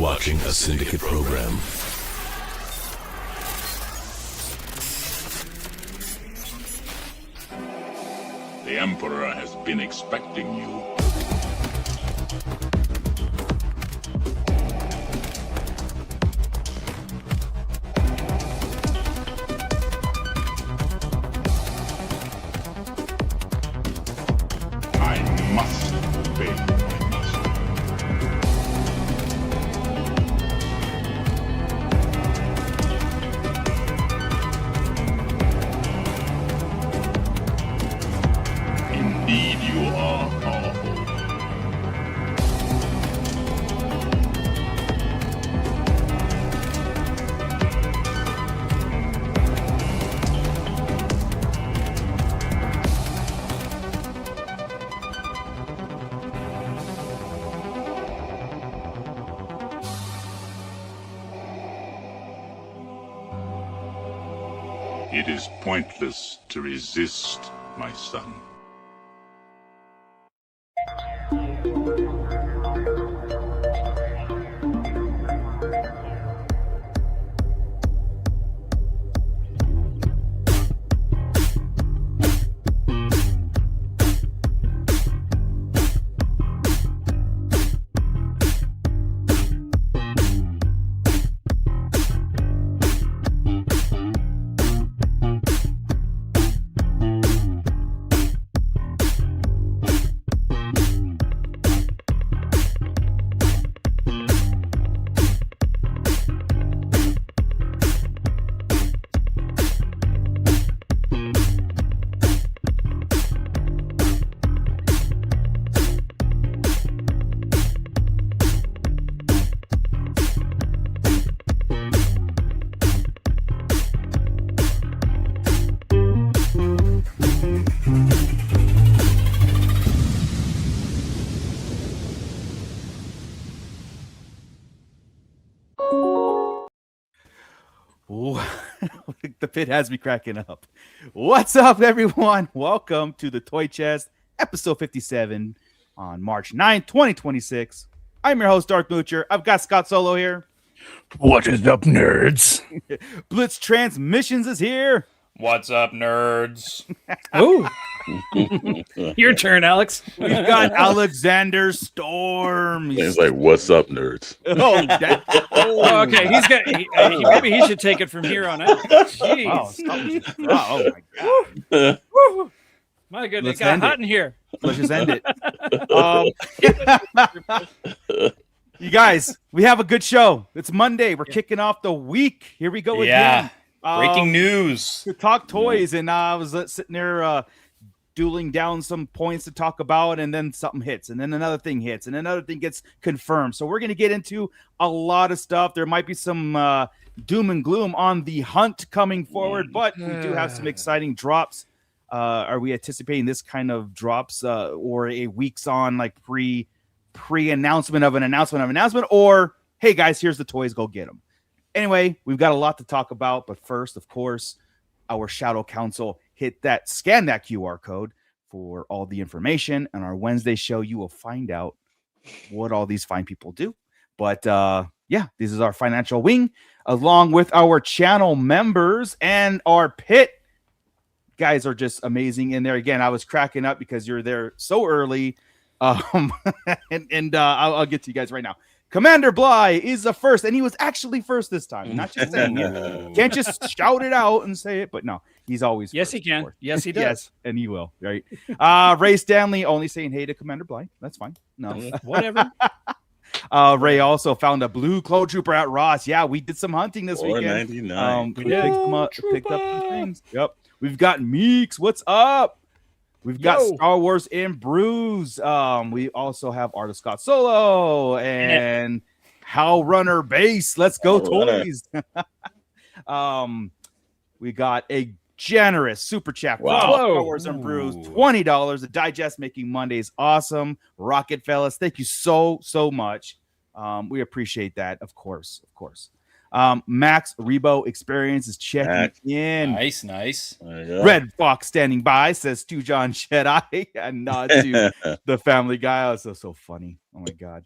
watching a syndicate program. The Emperor has been expecting you. I must obey my master. Indeed, you are powerful. It is pointless to resist, my son. Ooh, the pit has me cracking up. What's up, everyone? Welcome to the ToyChest, episode 57 on March 9th, 2026. I'm your host, Darth Moocher. I've got Scott Solo here. What is up, nerds? Blitz Transmissions is here. What's up, nerds? Oh, your turn, Alex. We've got Alexander Storm. It's like, what's up, nerds? Oh, okay, he's got. Maybe he should take it from here on out. Jeez. Oh my God. Woo. My goodness, Let's it got end hot it. in here. Let's just end it. You guys, we have a good show. It's Monday. We're kicking off the week. Here we go again. Breaking news. To talk toys, and I was sitting there dueling down some points to talk about, and then something hits, and then another thing hits, and another thing gets confirmed. So we're going to get into a lot of stuff. There might be some doom and gloom on the hunt coming forward, but we do have some exciting drops. Are we anticipating this kind of drops or a weeks on like pre-announcement of an announcement, or hey guys, here's the toys, go get them. Anyway, we've got a lot to talk about, but first, of course, our Shadow Council scan that QR code for all the information. On our Wednesday show, you will find out what all these fine people do. But yeah, this is our financial wing, along with our channel members and our pit. Guys are just amazing in there. Again, I was cracking up because you're there so early. I'll get to you guys right now. Commander Bly is the first, and he was actually first this time. Not just saying it. Can't just shout it out and say it, but no, he's always Yes, first, he can. Yes, he does. Yes, and he will, right? Ray Stanley only saying hey to Commander Bly. That's fine. No. Whatever. Ray also found a blue Clone Trooper at Ross. Yeah, we did some hunting this weekend. $4.99. We picked up some things. Yep. We've got Meeks. What's up? We've got Star Wars in Brews. We also have Artist Scott Solo and How Runner Base. Let's go, toys. We got a generous super chat. Wow. Star Wars and Brews, $20. The digest making Mondays awesome. Rocket fellas, thank you so much. We appreciate that, of course. Max Rebo Experience is checking in. Nice. Red Fox standing by says to John Jedi and nod to the Family Guy. Oh, so funny. Oh my God.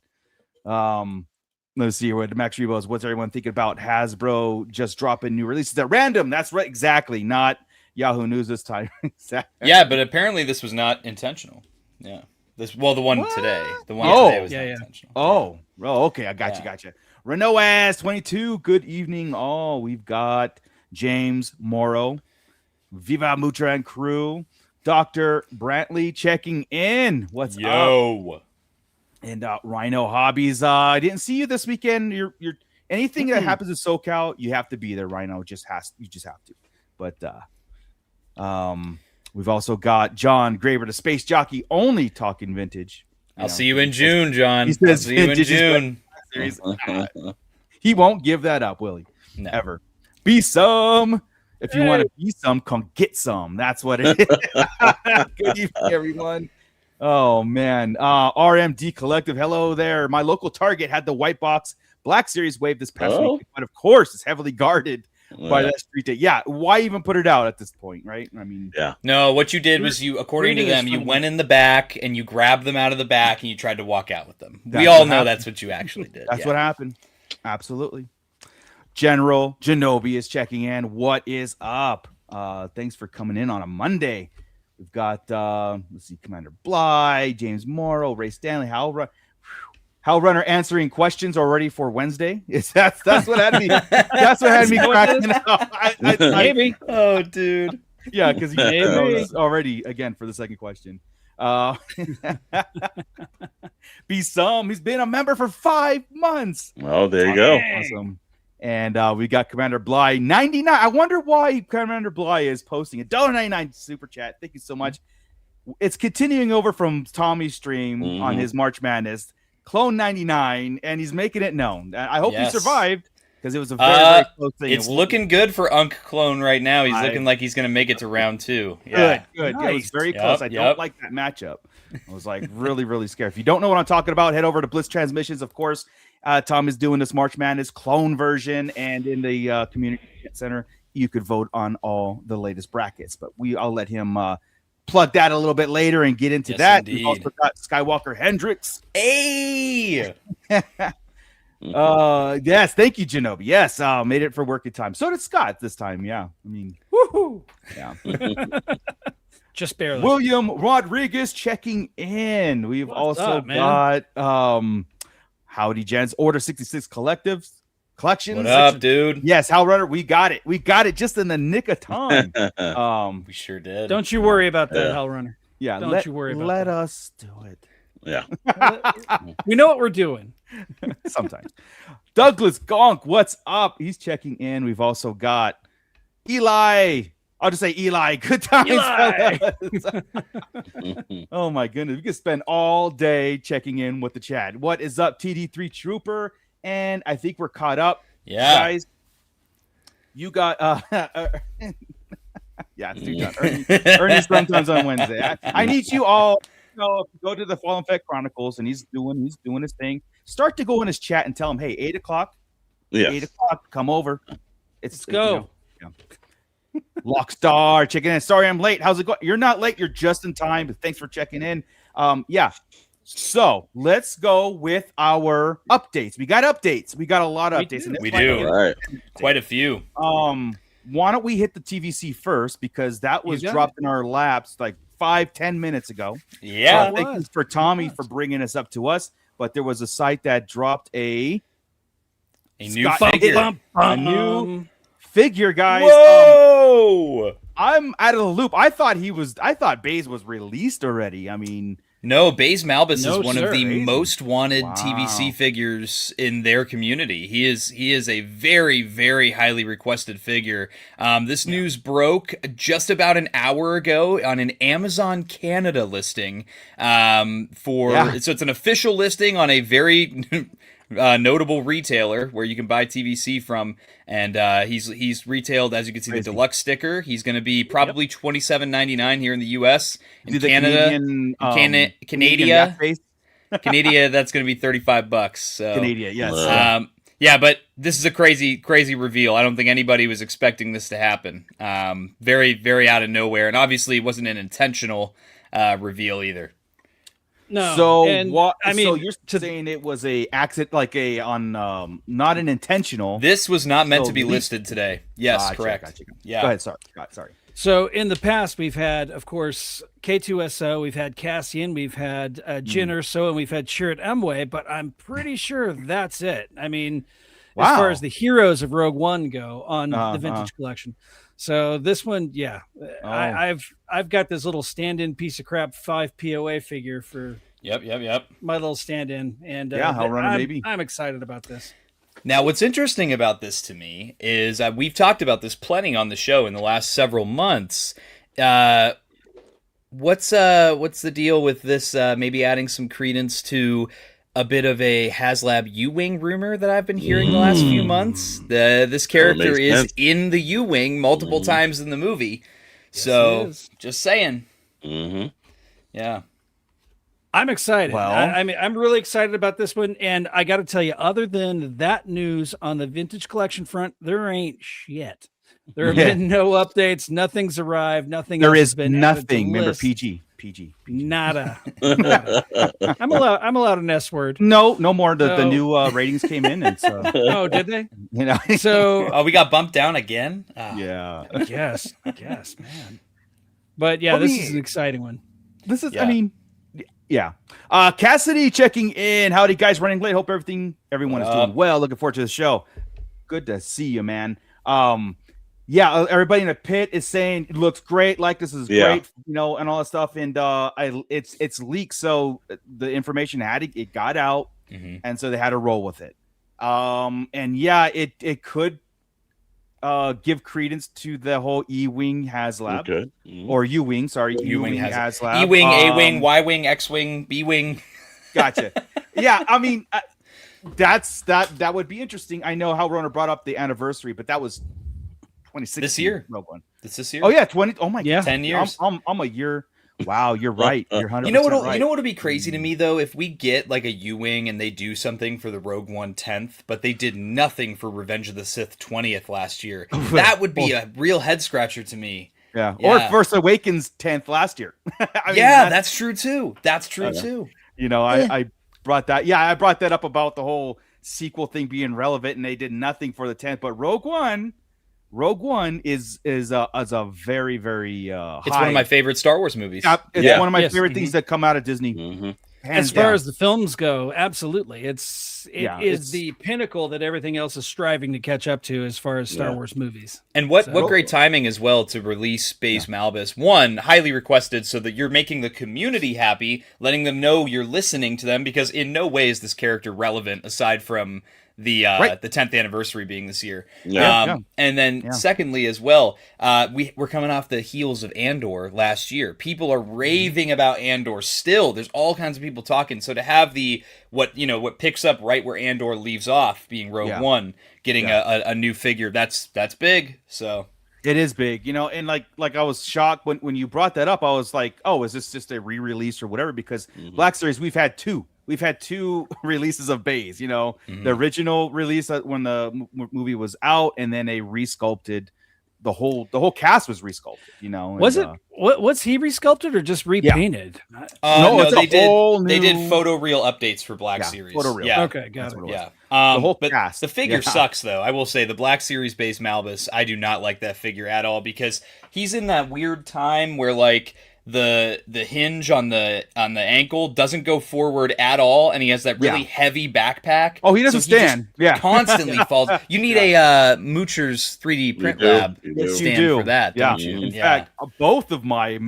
Let's see what Max Rebo's. What's everyone thinking about Hasbro just dropping new releases at random? That's right, exactly. Not Yahoo News this time. Exactly. Yeah, but apparently this was not intentional. Yeah. The one today. The one today was not intentional. Oh, okay. I got you. Renault Ass 22. Good evening, all. We've got James Morrow, Viva Mutra and crew, Dr. Brantley checking in. What's up? Yo. And Rhino Hobbies. I didn't see you this weekend. You're anything that happens in SoCal, you have to be there. Rhino you just have to. But we've also got John Graver, the space jockey, only talking vintage. I'll see you in June, John. He says I'll see you in June. He won't give that up, will he? No. Ever. Be some. If you want to be some, come get some. That's what it is. Good evening, everyone. Oh, man. RMD Collective, hello there. My local Target had the white box Black Series wave this past week, but of course, it's heavily guarded by that street day. Yeah, why even put it out at this point, right? I mean, No, what you did was according to them, you went in the back and you grabbed them out of the back and you tried to walk out with them. We all know that's what you actually did. That's what happened. Absolutely. General Genobi is checking in. What is up? Thanks for coming in on a Monday. We've got let's see, Commander Bly, James Morrow, Ray Stanley, Hal Runner answering questions already for Wednesday. That's what had me that's what had me cracking up. Maybe. Oh, dude. Yeah, because he knows already again for the second question. Be some. He's been a member for 5 months. Well, there you go. Awesome. And we got Commander Bly 99. I wonder why Commander Bly is posting a $1.99 super chat. Thank you so much. It's continuing over from Tommy's stream on his March Madness. Clone 99, and he's making it known. I hope he survived because it was a very, very close thing. It's looking good for Unk Clone right now. He's looking like he's going to make it to round 2. Yeah. Good. Nice. It was very close. I don't like that matchup. I was like really, really scared. If you don't know what I'm talking about, head over to Blitz Transmissions. Of course, Tom is doing this March Madness clone version, and in the community center, you could vote on all the latest brackets. But I'll let him plug that a little bit later and get into that. Indeed. We've also got Skywalker Hendricks. Hey! Yes, thank you, Genobi. Yes, made it for working time. So did Scott this time. Yeah, I mean, woohoo! Yeah. Just barely. William Rodriguez checking in. We've also got Howdy Jens Order 66 collections. What up, dude? Yes, Hal Runner, we got it. We got it just in the nick of time. We sure did. Don't you worry about that, Hal Runner. Yeah, don't you worry about let that. us do it. Yeah. We know what we're doing. Sometimes. Douglas Gonk, what's up? He's checking in. We've also got Eli. I'll just say Eli. Good times. Eli. Oh my goodness. We could spend all day checking in with the chat. What is up, TD3 Trooper? And I think we're caught up. Yeah. Guys, you got yeah, it's too done. Ernie's sometimes on Wednesday. I need you all go to the Fallen Fett Chronicles, and he's doing his thing. Start to go in his chat and tell him, hey, 8 o'clock. Yeah. 8 o'clock, come over. Let's go. Lockstar checking in. Sorry, I'm late. How's it going? You're not late. You're just in time. But thanks for checking in. Yeah. So let's go with our updates. We got updates. We got a lot of updates. We do. All right. Quite a few. Why don't we hit the TVC first, because that was dropped in our laps like 5-10 minutes ago. Yeah. So thank you for Tommy for bringing us up to us. But there was a site that dropped a new figure. A new figure, guys. Whoa! I'm out of the loop. I thought Baze was released already. I mean, no, Baze Malbus is one of the Baze. most wanted TVC figures in their community. He is a very, very highly requested figure. This news broke just about an hour ago on an Amazon Canada listing. So it's an official listing on a very notable retailer where you can buy TVC from, and he's retailed, as you can see, the deluxe sticker. He's going to be probably $27.99 here in the U.S. In Canada, Canada, that's going to be $35. So Canada, yes. Yeah, but this is a crazy reveal. I don't think anybody was expecting this to happen. Very, very out of nowhere, and obviously it wasn't an intentional reveal either. No. So and, what? I mean, so you're saying it was a accident, like a on not an intentional. This was not meant So to be leak. listed today. Yes, Gotcha, correct. gotcha. Yeah. Go ahead. Sorry. So in the past, we've had, of course, K2SO, we've had Cassian, we've had Jin Urso, and we've had Chirrut Emwe, but I'm pretty sure that's it. I mean, as far as the heroes of Rogue One go on the Vintage Collection. So this one, I've got this little stand-in piece of crap 5 POA figure for Yep. my little stand-in, and I'll run it maybe. I'm excited about this. Now, what's interesting about this to me is we've talked about this plenty on the show in the last several months. What's the deal with this? Maybe adding some credence to a bit of a HasLab U-Wing rumor that I've been hearing the last few months. This character is in the U-Wing multiple times in the movie. Yes, so, just saying. Mm-hmm. Yeah. I'm excited. Well, I mean, I'm really excited about this one. And I got to tell you, other than that news on the Vintage Collection front, there ain't shit. There have been no updates. Nothing's arrived. Nothing. There else is has been nothing. Remember, list. PG. Nada. I'm allowed an S word. No more. The So- new ratings came in, and so Oh, did they? you know. So Oh, we got bumped down again? Ah. yeah. I guess, man. But yeah, Well, this is an exciting one. This is. Yeah. I mean, yeah. Cassidy checking in. Howdy, guys. Running late. Hope everyone is doing well. Looking forward to the show. Good to see you, man. Yeah, everybody in the pit is saying it looks great. Like this is great, you know, and all that stuff. And it's leaked, so the information it got out, and so they had to roll with it. And yeah, it could give credence to the whole E-Wing HasLab, or U-Wing. Sorry, U-Wing HasLab. E-Wing, A-Wing, Y-Wing, X-Wing, B-Wing. Gotcha. Yeah, I mean, that would be interesting. I know how Rona brought up the anniversary, but that was 2016. This year. Rogue One. This year. Oh yeah, 20. Oh my Yeah. god, 10 years. I'm a year. Wow, you're right. You're 100%. You know what? right. You know what would be crazy to me though, if we get like a U-Wing and they do something for the Rogue One 10th, but they did nothing for Revenge of the Sith 20th last year. That would be a real head scratcher to me. Yeah. Yeah. Or Force Awakens 10th last year. I mean, That's true too. That's true too. You know, I brought that. Yeah, I brought that up about the whole sequel thing being relevant, and they did nothing for the 10th. But Rogue One is a very very It's one of my favorite Star Wars movies. It's one of my Yes. favorite things that come out of Disney. As far as the films go, absolutely. It is the pinnacle that everything else is striving to catch up to as far as Star Wars movies. And what great timing as well to release Baze Malbus. One, highly requested so that you're making the community happy, letting them know you're listening to them, because in no way is this character relevant aside from the 10th anniversary being this year. And then secondly as well, we're coming off the heels of Andor last year. People are raving about Andor still. There's all kinds of people talking. So to have what picks up right where Andor leaves off, being Rogue One, getting a new figure, that's big. So it is big, you know, and like I was shocked when you brought that up. I was like, oh, is this just a re-release or whatever? Because Black Series, we've had two releases of Baze, you know, the original release when the movie was out, and then a resculpted. The whole cast was resculpted, you know. Was he resculpted or just repainted? No, they did photoreal updates for Black Series. Photoreal. Yeah. Okay, got it. Yeah. The whole but cast. The figure sucks though. I will say the Black Series Baze Malbus, I do not like that figure at all, because he's in that weird time where like the hinge on the ankle doesn't go forward at all, and he has that really heavy backpack. Oh, he doesn't stand. Constantly falls. You need a Moocher's 3D print lab stand for that. Don't you? In fact, both of my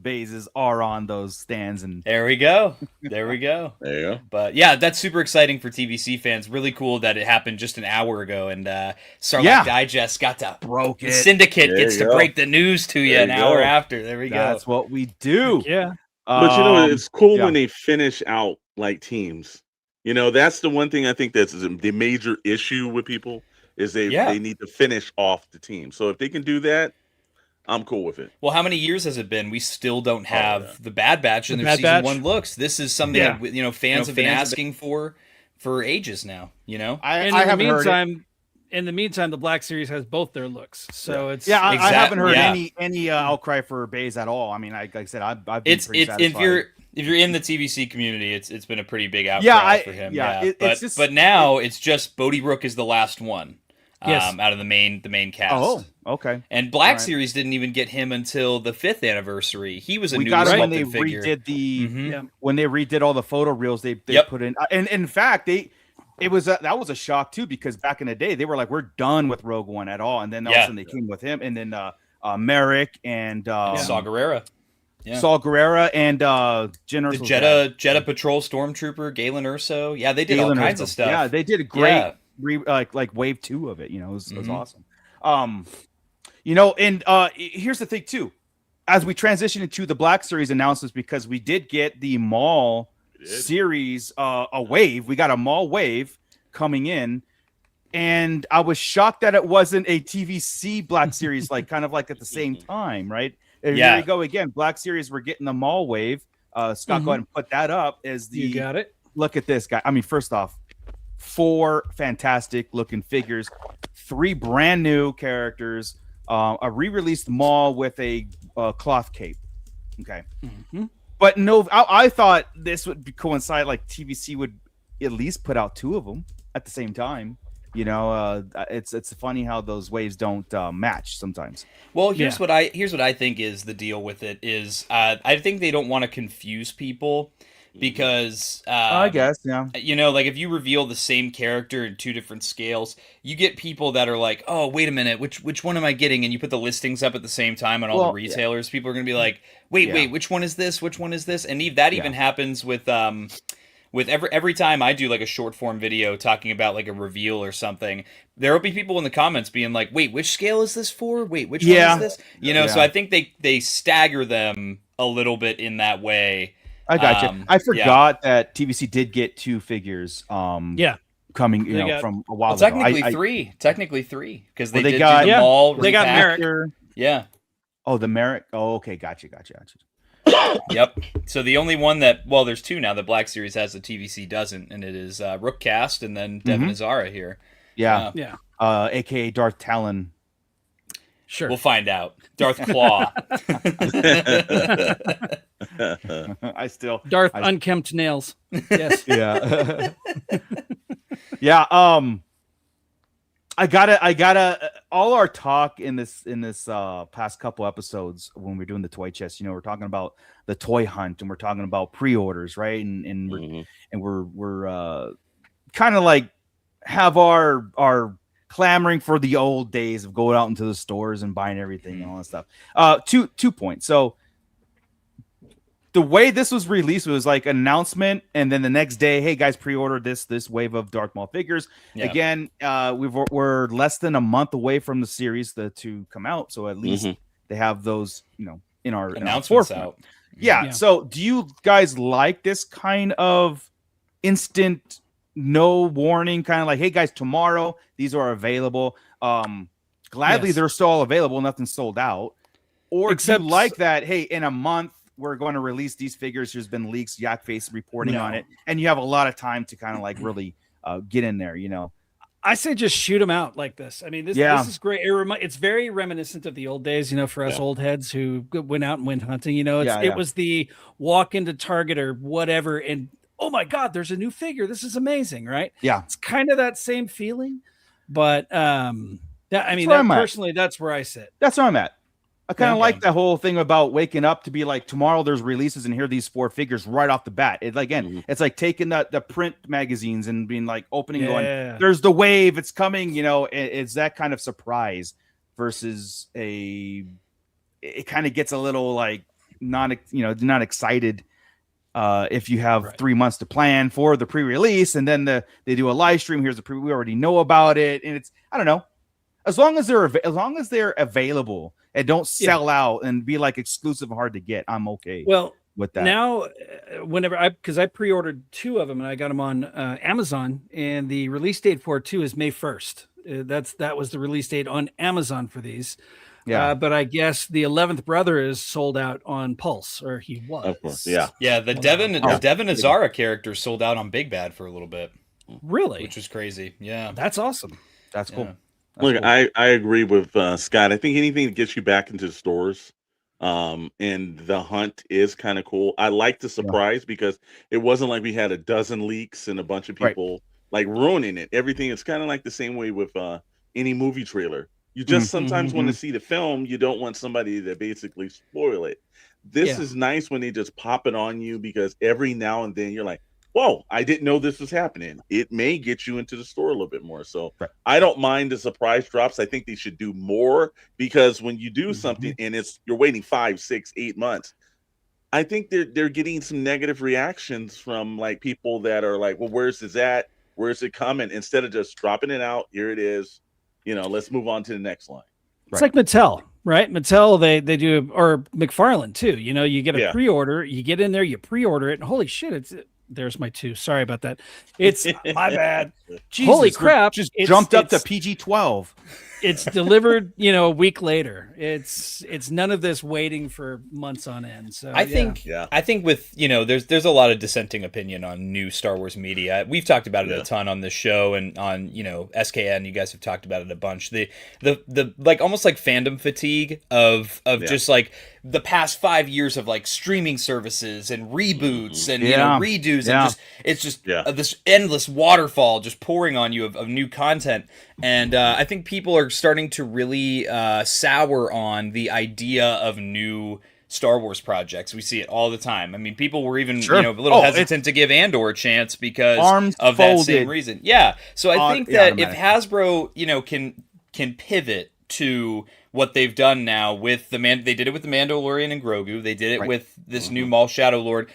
bases are on those stands, and there we go. There you go. But yeah, that's super exciting for TVC fans. Really cool that it happened just an hour ago, and Sarlacc Digest got to broke it. Syndicate gets to break the news to you an hour after. There we go. That's what we do. Yeah. But you know, it's cool when they finish out like teams. You know, that's the one thing I think that's the major issue with people is they need to finish off the team. So if they can do that, I'm cool with it. Well, how many years has it been? We still don't have the Bad Batch in their season 1 looks. This is something that fans have been asking for ages now. You know, in the meantime, in the meantime, the Black Series has both their looks, so it's I haven't heard any outcry for bays at all. I mean, like I said, I've been pretty satisfied. If you're in the TVC community, it's been a pretty big outcry for him. But now it's just Bodie Rook is the last one. Out of the main cast. Oh, okay. And Black Series didn't even get him until the 5th anniversary. He was a new when they figure. redid when they redid all the photo reels they put in. And in fact, that was a shock too, because back in the day they were like, we're done with Rogue One at all, and then all of a sudden they came with him, and then Merrick and Saw Gerrera. Saw Gerrera and the Jeddah Patrol Stormtrooper Galen Erso. Yeah, they did all kinds of stuff. Yeah, they did a great like wave 2 of it. You know, it was awesome. And here's the thing too, as we transition into the Black Series announcements, because we did get the Maul series a wave. We got a Maul wave coming in, and I was shocked that it wasn't a TVC Black Series, like kind of like at the same time, right? And here we go again. Black Series, we're getting the Maul wave. Scott, go ahead and put that up as the. You got it. Look at this guy. I mean, first off, 4 fantastic looking figures, 3 brand new characters, a re-released Maul with a cloth cape. Okay. But no, I thought this would coincide, like TVC would at least put out 2 of them at the same time. You know, it's funny how those waves don't match sometimes. Well, here's what I think is the deal with it is I think they don't want to confuse people. Because I guess, you know, like if you reveal the same character in 2 different scales, you get people that are like, oh, wait a minute, which one am I getting? And you put the listings up at the same time on all the retailers. People are going to be like, wait, which one is this? Which one is this? And that even happens with every time I do like a short form video talking about like a reveal or something, there will be people in the comments being like, wait, which scale is this for? Wait, which one is this? You know, so I think they stagger them a little bit in that way. I got you. I forgot that TVC did get 2 figures. Coming, from a while ago. Technically three, because they got do the Maul. They got Merrick. Yeah. Oh, the Merrick. Oh, okay. Gotcha. Yep. So the only one that, well, there's 2 now that Black Series has, the TVC doesn't, and it is Rook Cast and then Devin Azara here. Yeah. AKA Darth Talon. Sure. We'll find out. Darth Claw. Darth unkempt nails. Yes. Yeah. I gotta all our talk in this past couple episodes when we're doing the toy chest, we're talking about the toy hunt and we're talking about pre-orders, right? And we're kind of like have our clamoring for the old days of going out into the stores and buying everything and all that stuff. 2 points. So the way this was released was like an announcement, and then the next day, hey guys, pre-order this wave of Darth Maul figures. Yeah. Again, we're less than a month away from the series to come out, so at least they have those, in our announcements out. Yeah. So, do you guys like this kind of instant, no warning, kind of like, hey guys, tomorrow these are available? Gladly, they're still all available. Nothing's sold out. Or do you like that? Hey, in a month, we're going to release these figures. There's been leaks, Yak Face reporting on it, and you have a lot of time to kind of like really get in there. I say just shoot them out like this. I mean, this is great. It's very reminiscent of the old days, for us old heads who went out and went hunting. It was the walk into Target or whatever, and oh my God, there's a new figure. This is amazing, right? Yeah, it's kind of that same feeling, but personally, that's where I sit. That's where I'm at. I kind of like the whole thing about waking up to be like, tomorrow there's releases and here are these 4 figures right off the bat. It's like taking the print magazines and being like opening, going, there's the wave, it's coming. It's that kind of surprise versus it kind of gets a little like not excited if you have 3 months to plan for the pre-release and then they do a live stream. Here's we already know about it, and it's, I don't know, as long as they're available and don't sell out and be like exclusive and hard to get, I'm okay. Well, with that now, because I pre-ordered 2 of them and I got them on Amazon, and the release date for 2 is May 1st. That was the release date on Amazon for these. Yeah, but I guess the 11th brother is sold out on Pulse, or he was. Of course, yeah. The Devin Azara character sold out on Big Bad for a little bit. Really, which was crazy. Yeah, that's awesome. That's cool. Look, cool. I agree with Scott. I think anything that gets you back into the stores, and the hunt is kind of cool. I like the surprise because it wasn't like we had a dozen leaks and a bunch of people like ruining it. Everything is kind of like the same way with any movie trailer. You just sometimes want to see the film. You don't want somebody to basically spoil it. This is nice when they just pop it on you, because every now and then you're like, whoa, I didn't know this was happening. It may get you into the store a little bit more. So I don't mind the surprise drops. I think they should do more, because when you do something and you're waiting 5, 6, 8 months, I think they're getting some negative reactions from like people that are like, well, where's this at? Where's it coming? Instead of just dropping it out, here it is. Let's move on to the next line. It's like Mattel, right? Mattel, they do, or McFarlane too. You get a pre-order, you get in there, you pre-order it, and holy shit, there's my 2. Sorry about that. It's my bad. Jesus, holy crap! Just jumped up to PG-12. It's delivered, a week later. It's none of this waiting for months on end. So I think with there's a lot of dissenting opinion on new Star Wars media. We've talked about it a ton on this show, and on SKN. You guys have talked about it a bunch. The like almost like fandom fatigue of just like the past 5 years of like streaming services and reboots and redos and it's just this endless waterfall just pouring on you of new content. And I think people are starting to really sour on the idea of new Star Wars projects. We see it all the time. I mean, people were even a little hesitant to give Andor a chance because of that same reason. Yeah. So I think that if Hasbro, can pivot to what they've done now with they did it with the Mandalorian and Grogu. They did it with this new Maul Shadow Lord.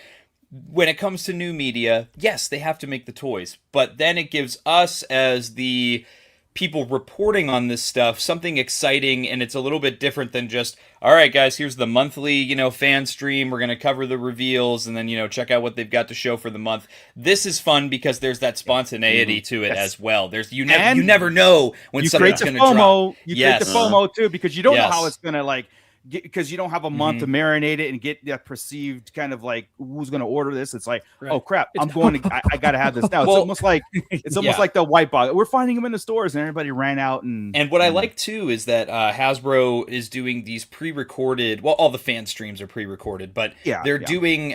When it comes to new media, yes, they have to make the toys, but then it gives us as the people reporting on this stuff something exciting, and it's a little bit different than just, all right guys, here's the monthly fan stream, we're going to cover the reveals and then check out what they've got to show for the month. This is fun because there's that spontaneity to it as well. There's you never know when something's going to drop. You create the FOMO too, because you don't know how it's going to because you don't have a month to marinate it and get that perceived kind of like who's going to order this. It's like, oh crap, I got to have this now. It's almost like the white box. We're finding them in the stores, and everybody ran out. And what I like too is that Hasbro is doing these pre-recorded. Well, all the fan streams are pre-recorded, but they're doing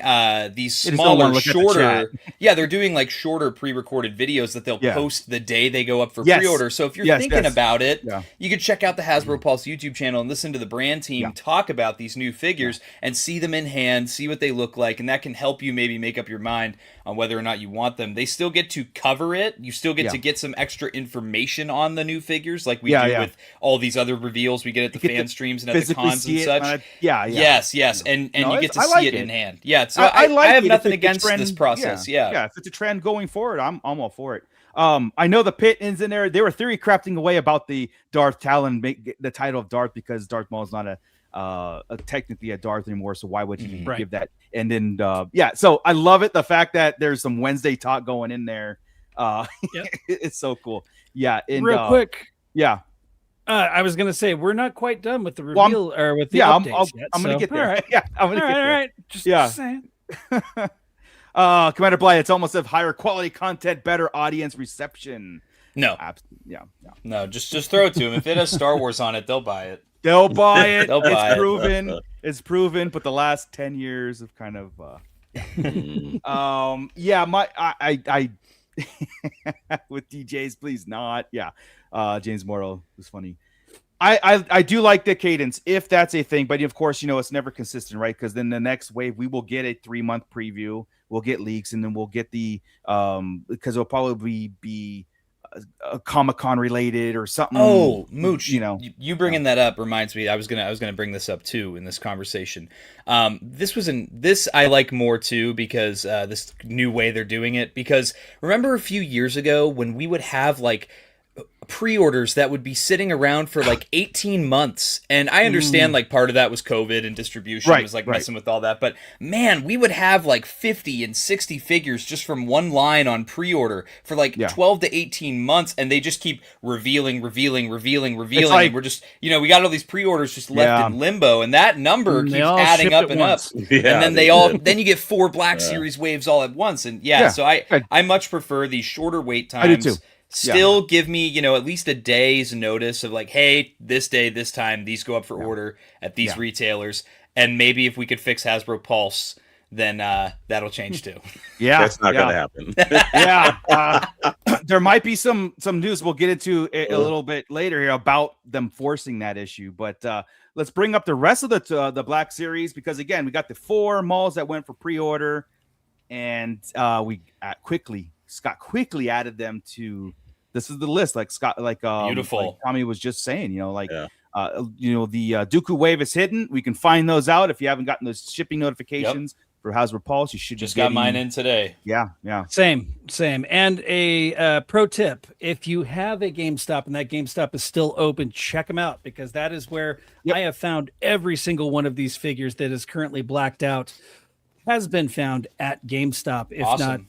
these smaller, shorter. They're doing like shorter pre-recorded videos that they'll post the day they go up for pre-order. So if you're thinking about it, you could check out the Hasbro Pulse YouTube channel and listen to the brand team talk about these new figures and see them in hand, see what they look like, and that can help you maybe make up your mind on whether or not you want them. They still get to cover it. You still get to get some extra information on the new figures, like we do with all these other reveals we get at the fan streams and at the cons and such. Yes. And you get to see it in hand. Yeah, so I have nothing against this process. Yeah, if it's a trend going forward, I'm all for it. I know the pit ends in there. They were theory crafting away about the Darth Talon, the title of Darth, because Darth Maul is not technically a Darth anymore, so why would he give that? And then so I love it, the fact that there's some Wednesday talk going in there. It's so cool. And real quick, I was gonna say we're not quite done with the reveal or with the updates yet. I'm gonna get there. All right. I'm gonna get there. All right. Just saying. Commander Bly, it's almost of higher quality content, better audience reception. No, no, just throw it to them. If it has Star Wars on it, they'll buy it. They'll buy it. It's proven. It's proven. But the last 10 years of kind of, I with DJs, please not. James Morrow was funny. I do like the cadence if that's a thing, but of course, it's never consistent, right? Because then the next wave, we will get a 3-month preview, we'll get leaks, and then we'll get the because it'll probably be a Comic-Con related or something. Oh, Mooch, you bringing that up reminds me. I was gonna bring this up too in this conversation. This I like more too, because this new way they're doing it. Because remember a few years ago when we would have like pre-orders that would be sitting around for like 18 months, and I understand like part of that was COVID and distribution was like messing with all that, but man, we would have like 50 and 60 figures just from one line on pre-order for like 12 to 18 months, and they just keep revealing, like, and we're just we got all these pre-orders just left in limbo, and that number keeps adding up and up, and then then you get 4 Black Series waves all at once, and so I much prefer these shorter wait times. I do too. Still give me, at least a day's notice of like, hey, this day, this time, these go up for order at these retailers. And maybe if we could fix Hasbro Pulse, then that'll change too. Yeah. That's not going to happen. There might be some news we'll get into a little bit later here about them forcing that issue. But let's bring up the rest of the Black Series, because, again, we got the 4 malls that went for pre-order, and Scott quickly added them to this is the list, like Scott, beautiful. Like Tommy was just saying, the Dooku wave is hidden. We can find those out if you haven't gotten those shipping notifications for Hasbro Pulse. You should just got mine in today. Yeah. Same. And a pro tip: if you have a GameStop and that GameStop is still open, check them out, because that is where I have found every single one of these figures that is currently blacked out. Has been found at GameStop, if not,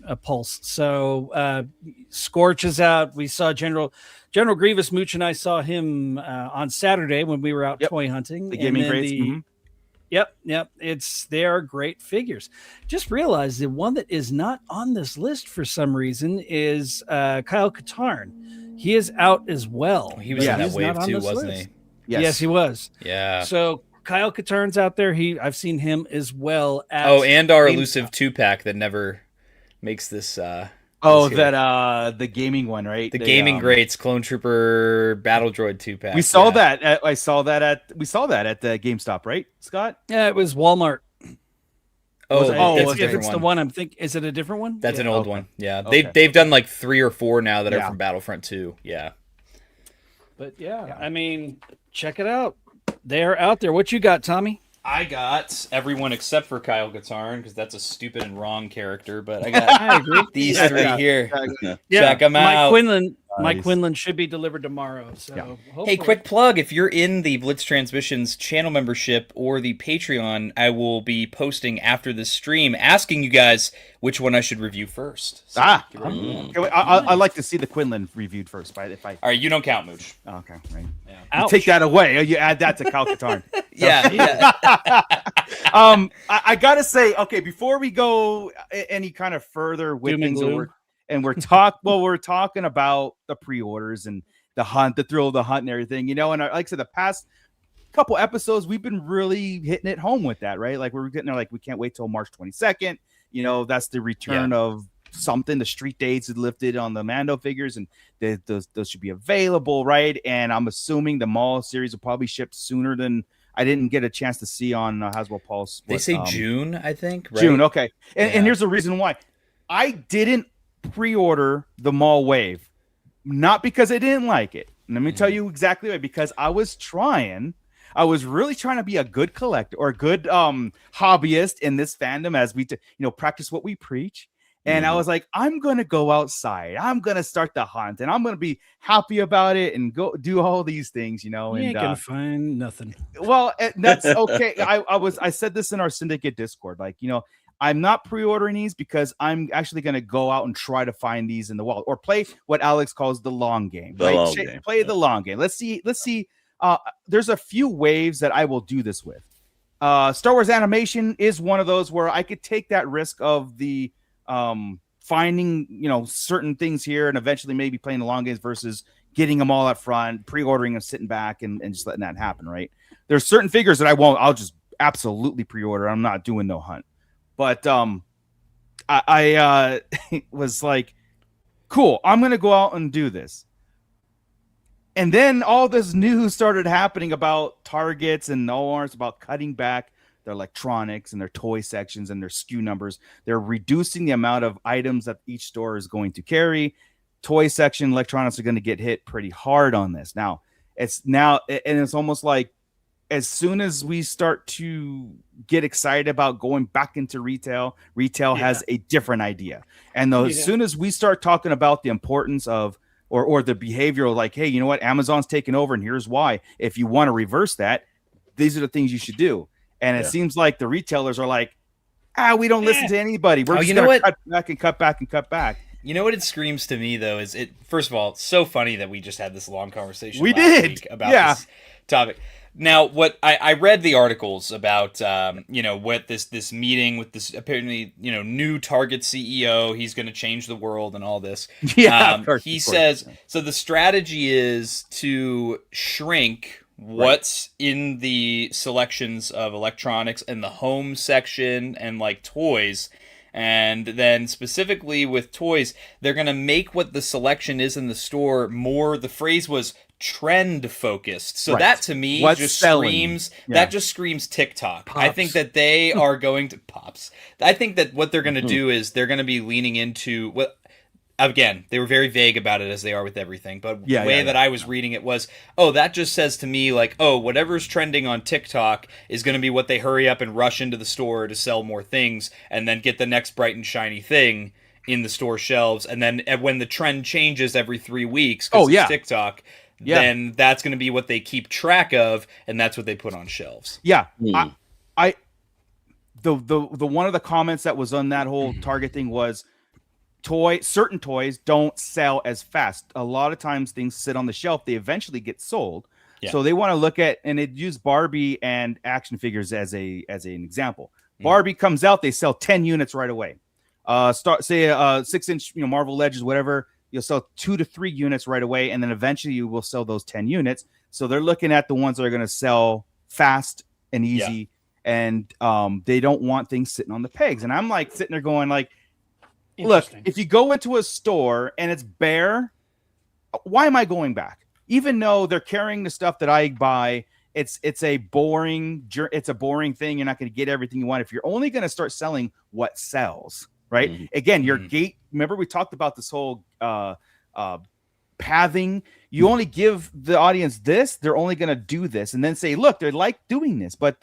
a Pulse. So Scorch is out. We saw General Grievous. Mooch and I saw him on Saturday when we were out toy hunting. The gaming grades. Yep. They are great figures. Just realized the one that is not on this list for some reason is Kyle Katarn. He is out as well. He was in that wave too, wasn't he? Yes, he was. Yeah. So Kyle Katarn's out there. I've seen him as well. And our elusive 2-pack that never makes this. The gaming one, right? The gaming greats, Clone Trooper Battle Droid 2-pack. We saw that. I saw that at the GameStop, right, Scott? Yeah, it was Walmart. It's the one I'm thinking. Is it a different one? That's an old one. Yeah, they've done like 3 or 4 now that are from Battlefront 2. Yeah. But I mean, check it out. They're out there. What you got, Tommy? I got everyone except for Kyle Katarn, because that's a stupid and wrong character. But I got these 3 here. Check them out. Mike Quinlan should be delivered tomorrow. So hey, quick plug. If you're in the Blitz Transmissions channel membership or the Patreon, I will be posting after this stream asking you guys which one I should review first. So I'd like to see the Quinlan reviewed first. All right, you don't count, Mooch. Okay, right. Yeah. You take that away. You add that to Kyle Katarn. Yeah. I gotta say, okay, before we go any kind of further with things, we're talking about the pre-orders and the hunt, the thrill of the hunt and everything, and like I said, the past couple episodes we've been really hitting it home with that, right? Like we're getting there, like we can't wait till March 22nd. That's the return of something. The street dates is lifted on the Mando figures, and those should be available, right? And I'm assuming the Maul series will probably ship sooner than I didn't get a chance to see on Hasbro Pulse. They say June, I think. Right? June, okay. And here's the reason why. I didn't pre-order the Maul Wave, not because I didn't like it. And let me tell you exactly why. Because I was really trying to be a good collector or a good hobbyist in this fandom as we practice what we preach. And I was like, I'm going to go outside. I'm going to start the hunt, and I'm going to be happy about it and go do all these things, You ain't going to find nothing. Well, that's okay. I said this in our Syndicate Discord, like, I'm not pre-ordering these because I'm actually going to go out and try to find these in the wild or play what Alex calls the long game. Play the long game. Let's see. There's a few waves that I will do this with. Star Wars Animation is one of those where I could take that risk of the finding certain things here and eventually maybe playing the long games versus getting them all up front, pre-ordering and sitting back and just letting that happen, right? There's certain figures that I'll just absolutely pre-order. I'm not doing no hunt. But I was like, cool, I'm gonna go out and do this. And then all this news started happening about Targets and Walmarts about cutting back their electronics and their toy sections and their SKU numbers. They're reducing the amount of items that each store is going to carry. Toy section, electronics are going to get hit pretty hard on this. It's almost like as soon as we start to get excited about going back into retail has a different idea. And as soon as we start talking about the importance of or the behavioral, like, hey, you know what? Amazon's taking over and here's why. If you want to reverse that, these are the things you should do. And it seems like the retailers are like, we don't listen to anybody. We're just going to cut back. You know what it screams to me, though, is first of all, it's so funny that we just had this long conversation last week about this topic. Now, what I read the articles about, what this meeting with this apparently, new Target CEO, he's going to change the world and all this. Yeah, of course, he of course. says, so the strategy is to shrink what's in the selections of electronics in the home section and like toys. And then specifically with toys, they're going to make what the selection is in the store more, the phrase was trend focused. So that to me just screams TikTok. Pops. I think that they are going to pops. I think that what they're going to do is they're going to be leaning into what. Again, they were very vague about it as they are with everything, but the way that I was reading it was, that just says to me like, whatever's trending on TikTok is going to be what they hurry up and rush into the store to sell more things and then get the next bright and shiny thing in the store shelves. And then when the trend changes every 3 weeks, because it's TikTok, then that's going to be what they keep track of, and that's what they put on shelves. Yeah. The one of the comments that was on that whole Target thing was, certain toys don't sell as fast. A lot of times things sit on the shelf, they eventually get sold. So they want to look at, and it used Barbie and action figures as an example. Barbie comes out, they sell 10 units right away. Say a 6-inch Marvel Legends, whatever, you'll sell 2 to 3 units right away, and then eventually you will sell those 10 units. So they're looking at the ones that are going to sell fast and easy, and they don't want things sitting on the pegs. And I'm like sitting there going like, look, if you go into a store and it's bare, why am I going back? Even though they're carrying the stuff that I buy, it's a boring thing. You're not going to get everything you want if you're only going to start selling what sells, right? Again, your gate. Remember we talked about this whole pathing. You only give the audience this, they're only going to do this, and then say, look, they like doing this, but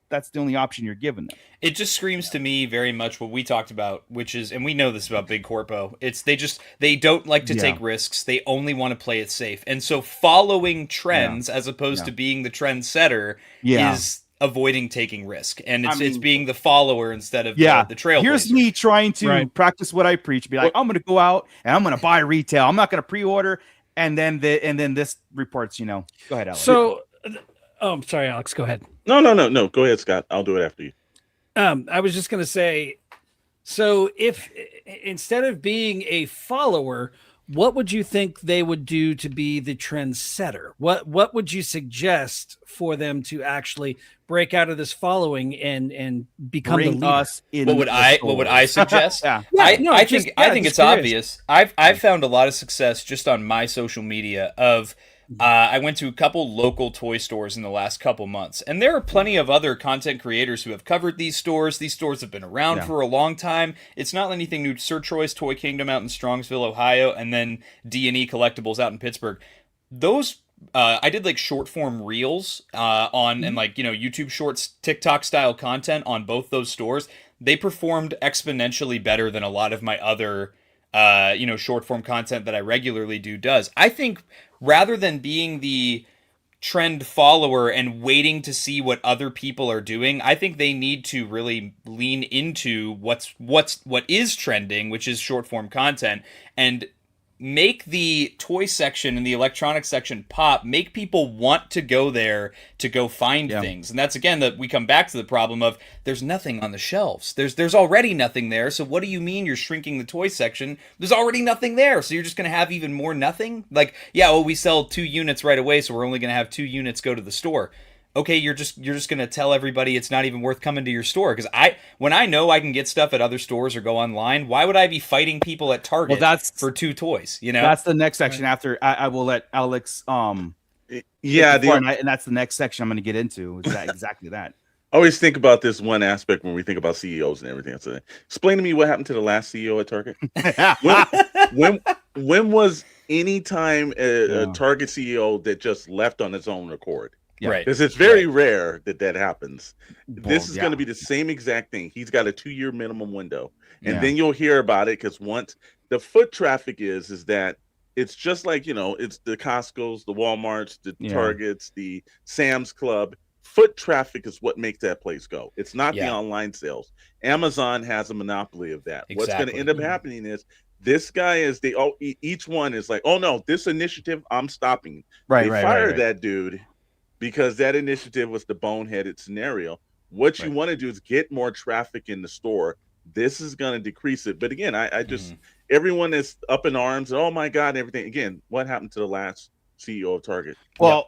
that's the only option you're giving them. It just screams to me very much what we talked about, which is, and we know this about Big Corpo, it's they don't like to take risks. They only want to play it safe. And so following trends as opposed to being the trend setter is avoiding taking risk. And it's being the follower instead of the trailblazer. Here's me trying to practice what I preach. Be like, I'm going to go out and I'm going to buy retail. I'm not going to pre-order. And then this reports, go ahead, Alex. So, I'm sorry, Alex, go ahead. No. Go ahead, Scott. I'll do it after you. I was just going to say, so if instead of being a follower, what would you think they would do to be the trendsetter? What would you suggest for them to actually break out of this following and become the leader? What would I suggest? I think it's obvious. I've found a lot of success just on my social media of I went to a couple local toy stores in the last couple months, and there are plenty of other content creators who have covered these stores. These stores have been around for a long time. It's not anything new. Sir Troy's Toy Kingdom out in Strongsville, Ohio, and then D&E Collectibles out in Pittsburgh. Those I did like short form reels and like YouTube Shorts, TikTok style content on both those stores. They performed exponentially better than a lot of my other short form content that I regularly does. I think rather than being the trend follower and waiting to see what other people are doing, I think they need to really lean into what is trending, which is short form content, and make the toy section and the electronics section pop, make people want to go there to go find things. And that's, again, that we come back to the problem of there's nothing on the shelves. There's already nothing there. So what do you mean you're shrinking the toy section? There's already nothing there. So you're just going to have even more nothing? Like, we sell 2 units right away, so we're only going to have 2 units go to the store. Okay, you're just going to tell everybody it's not even worth coming to your store, because when I know I can get stuff at other stores or go online, why would I be fighting people at Target for 2 toys? That's the next section after I will let Alex and that's the next section I'm going to get into. Is that exactly that? I always think about this one aspect when we think about CEOs and everything. So explain to me what happened to the last CEO at Target. when was any time a Target CEO that just left on its own accord? Right. Because it's very rare that happens. This is going to be the same exact thing. He's got a 2-year minimum window. And then you'll hear about it, because once the foot traffic is that it's just like, it's the Costco's, the Walmarts, the Targets, the Sam's Club. Foot traffic is what makes that place go. It's not the online sales. Amazon has a monopoly of that. Exactly. What's going to end up happening is this guy each one is like, oh no, this initiative, I'm stopping. They fire that dude. because that initiative was the boneheaded scenario. What you want to do is get more traffic in the store. This is going to decrease it. But again, I just everyone is up in arms. Oh my God, and everything. Again, what happened to the last CEO of Target? Well,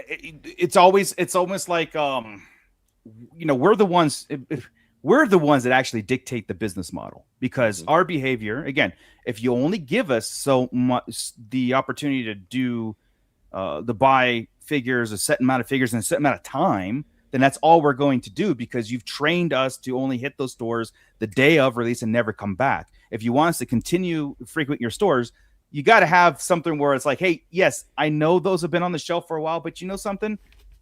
it's almost like we're the ones that actually dictate the business model, because our behavior, again, if you only give us so much the opportunity to do the buy figures, a set amount of figures in a set amount of time, then that's all we're going to do, because you've trained us to only hit those stores the day of release and never come back. If you want us to continue frequent your stores, you got to have something where it's like, hey, yes, I know those have been on the shelf for a while, but you know something?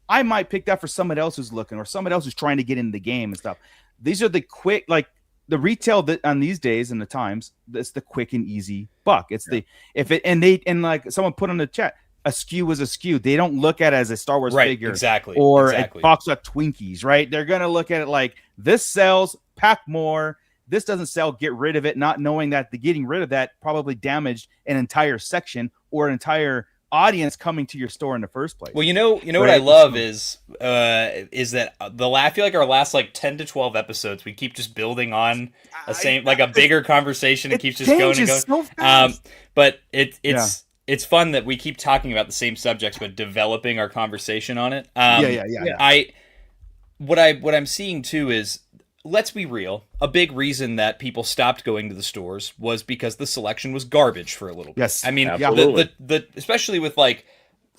I might pick that for someone else who's looking, or someone else who's trying to get into the game and stuff. These are the quick, like the retail that on these days and the times, it's the quick and easy buck. It's like someone put on the chat, a SKU is a SKU. They don't look at it as a Star Wars figure, or a box of Twinkies, right? They're gonna look at it like, this sells, pack more. This doesn't sell, get rid of it, not knowing that the getting rid of that probably damaged an entire section or an entire audience coming to your store in the first place. Well, you know what I love is that I feel like our last like 10 to 12 episodes, we keep just building on a bigger conversation. It keeps just going and going. So fast. But it's fun that we keep talking about the same subjects, but developing our conversation on it. What I'm seeing too is, let's be real, a big reason that people stopped going to the stores was because the selection was garbage for a little bit. Yes. I mean, the especially with like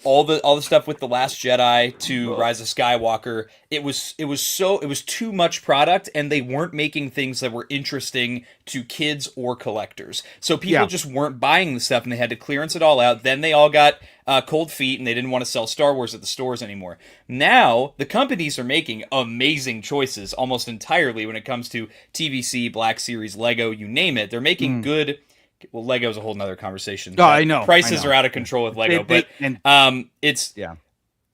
all the stuff with The Last Jedi to Rise of Skywalker, it was too much product, and they weren't making things that were interesting to kids or collectors. So people just weren't buying the stuff, and they had to clearance it all out. Then they all got cold feet, and they didn't want to sell Star Wars at the stores anymore. Now the companies are making amazing choices almost entirely when it comes to TVC, Black Series, Lego, you name it. They're making good. Well, Lego's a whole nother conversation. Oh, I know. Prices are out of control with Lego, but it's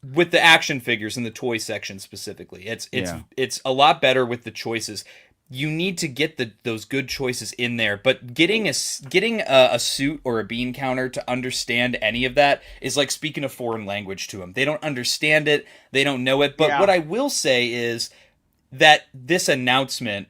with the action figures in the toy section specifically. It's a lot better with the choices. You need to get those good choices in there, but getting a suit or a bean counter to understand any of that is like speaking a foreign language to them. They don't understand it. They don't know it. But what I will say is that this announcement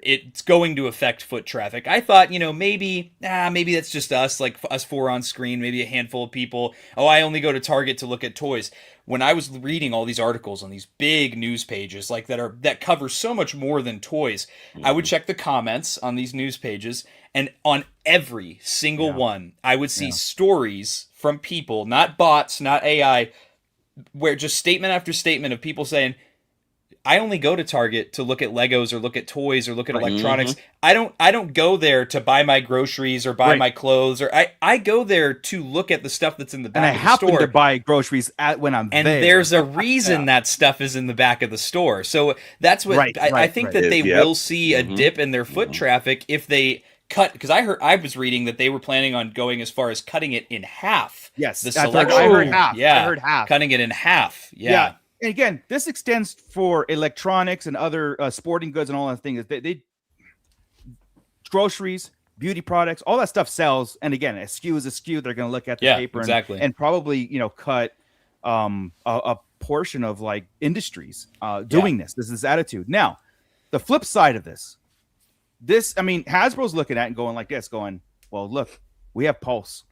it's going to affect foot traffic. I thought, maybe that's just us, like us four on screen, maybe a handful of people. Oh, I only go to Target to look at toys. When I was reading all these articles on these big news pages, like that cover so much more than toys, I would check the comments on these news pages, and on every single one, I would see stories from people, not bots, not AI, where just statement after statement of people saying, I only go to Target to look at Legos or look at toys or look at electronics. I don't go there to buy my groceries or buy my clothes, or I go there to look at the stuff that's in the back of the store. And I happen to buy groceries when I'm there. And there's a reason that stuff is in the back of the store. So that's what I think that they will see a dip in their foot traffic if they cut, because I was reading that they were planning on going as far as cutting it in half. Yes, the selection. I heard half. Yeah, I heard half. Cutting it in half. Yeah. And again, this extends for electronics and other sporting goods and all that things. They groceries, beauty products, all that stuff sells. And again, a SKU is a SKU. They're going to look at the paper and probably cut a portion of like industries doing this. This is attitude. Now, the flip side of this, Hasbro's looking at it and going like this, going, well, look, we have Pulse.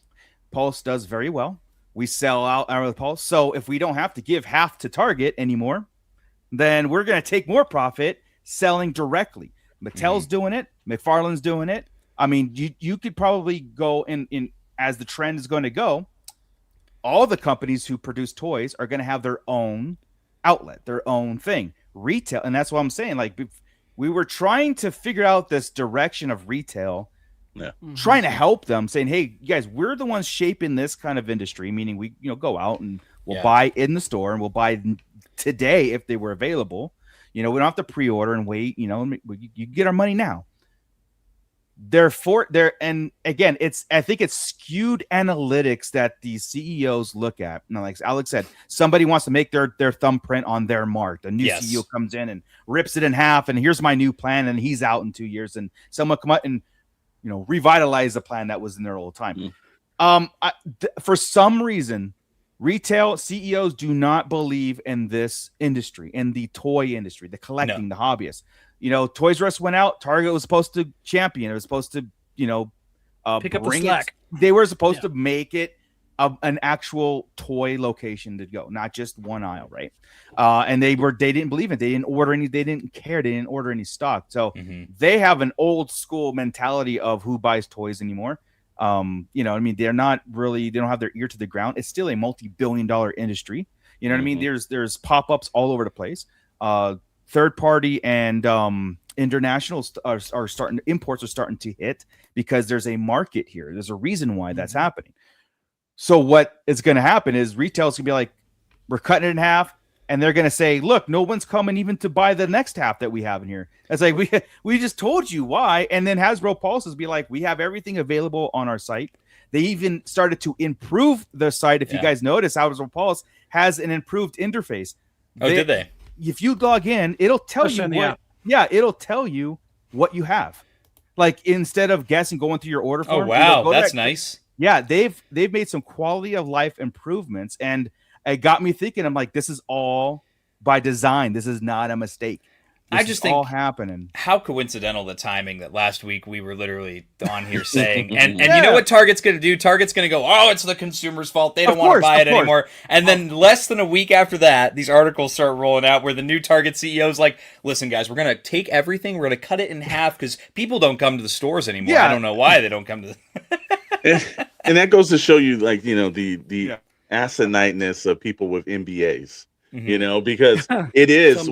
Pulse does very well. We sell out our Pulse. So if we don't have to give half to Target anymore, then we're going to take more profit selling directly. Mattel's doing it. McFarlane's doing it. I mean, you could probably go in as the trend is going to go. All the companies who produce toys are going to have their own outlet, their own thing, retail. And that's what I'm saying. Like, we were trying to figure out this direction of retail. Trying to help them, saying, hey, you guys, we're the ones shaping this kind of industry, meaning we go out and we'll buy in the store, and we'll buy today if they were available. We don't have to pre-order and wait. You get our money now. And again, I think it's skewed analytics that these CEOs look at. Like Alex said, somebody wants to make their thumbprint on their mark. A new CEO comes in and rips it in half, and here's my new plan, and he's out in 2 years, and someone come up and revitalize the plan that was in there all the time. For some reason, Retail CEOs do not believe in this industry, in the toy industry, the collecting, the hobbyists. You know, Toys R Us went out. Target was supposed to champion. It was supposed to, you know, pick up the slack. They were supposed to make it an actual toy location to go, not just one aisle, right? And they didn't believe it. They didn't order any. They didn't care. They didn't order any stock. So they have an old school mentality of who buys toys anymore. You know, I mean, they don't have their ear to the ground. It's still a multi-billion-dollar industry. You know what I mean? There's pop-ups all over the place. Third party and international imports are starting to hit because there's a market here. There's a reason why that's happening. So what is going to happen is retail's going to be like, we're cutting it in half. And they're going to say, look, no one's coming even to buy the next half that we have in here. It's like, we just told you why. And then Hasbro Pulses be like, we have everything available on our site. They even started to improve the site. If you guys notice, Hasbro Pulse has an improved interface. Did they? If you log in, it'll tell it'll tell you what you have. Like, instead of guessing, going through your order form. Oh, wow. That's nice. Yeah, they've made some quality of life improvements, and it got me thinking. I'm like, this is all by design. This is not a mistake. This I just think all happening. How coincidental the timing that last week we were literally on here saying, and you know what Target's going to do? Target's going to go, oh, it's the consumer's fault. They don't want to buy it anymore. And then less than a week after that, these articles start rolling out where the new Target CEO is like, listen, guys, we're going to take everything. We're going to cut it in half because people don't come to the stores anymore. Yeah. I don't know why they don't come to the... and that goes to show you, like, you know, the asiniteness of people with MBAs. You know, because it is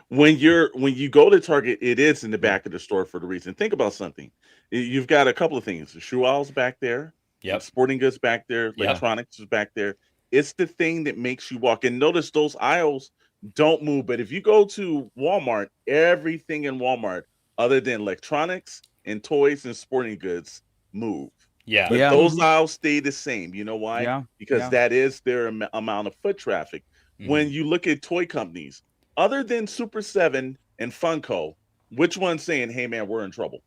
when you go to Target, it is in the back of the store for the reason. Think about something. You've got a couple of things. The shoe aisles back there. Sporting goods back there. Electronics is back there. It's the thing that makes you walk. And notice those aisles don't move. But if you go to Walmart, everything in Walmart, other than electronics and toys and sporting goods, move. But those aisles stay the same. You know why? Because that is their amount of foot traffic. When you look at toy companies, other than Super 7 and Funko, which one's saying, hey, man, we're in trouble?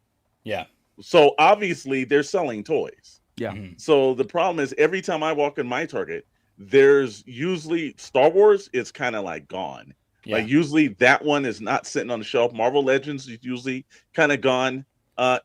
So obviously they're selling toys. So the problem is every time I walk in my Target, there's usually Star Wars, it's kind of like gone. Like usually that one is not sitting on the shelf. Marvel Legends is usually kind of gone.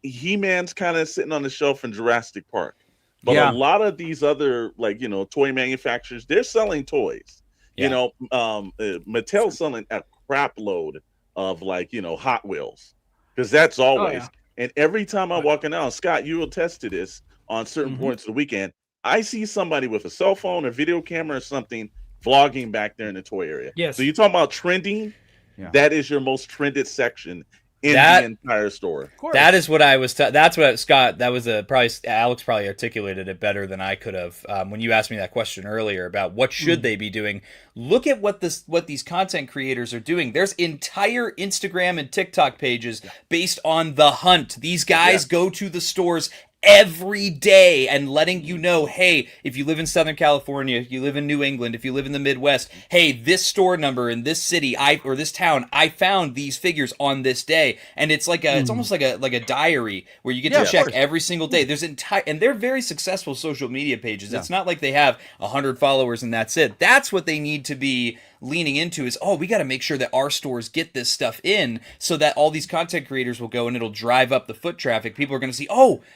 He-Man's kind of sitting on the shelf in Jurassic Park. But a lot of these other, like, you know, toy manufacturers, they're selling toys. You know, Mattel's selling a crap load of, like, you know, Hot Wheels, because that's always. And every time I walk in out, Scott, you will attest to this on certain points of the weekend. I see somebody with a cell phone, a video camera, or something vlogging back there in the toy area. So you're talking about trending. That is your most trended section in the entire store. That is what I was. That's what Scott. That was probably Alex probably articulated it better than I could have when you asked me that question earlier about what should they be doing. Look at what these content creators are doing. There's entire Instagram and TikTok pages based on the hunt. These guys go to the stores every day and letting you know, hey, if you live in Southern California, if you live in New England, if you live in the Midwest, hey, this store number in this city or this town, I found these figures on this day. And it's like it's almost like a diary where you get to check every single day. There's and they're very successful social media pages. It's not like they have 100 followers and that's it. That's what they need to be leaning into is, we got to make sure that our stores get this stuff in so that all these content creators will go and it'll drive up the foot traffic. People are going to see,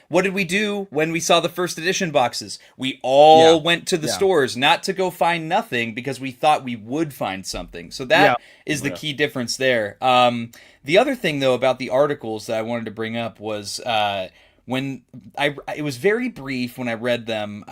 what did we do when we saw the first edition boxes? We all went to the stores, not to go find nothing because we thought we would find something. So that is the key difference there. The other thing, though, about the articles that I wanted to bring up was it was very brief when I read them,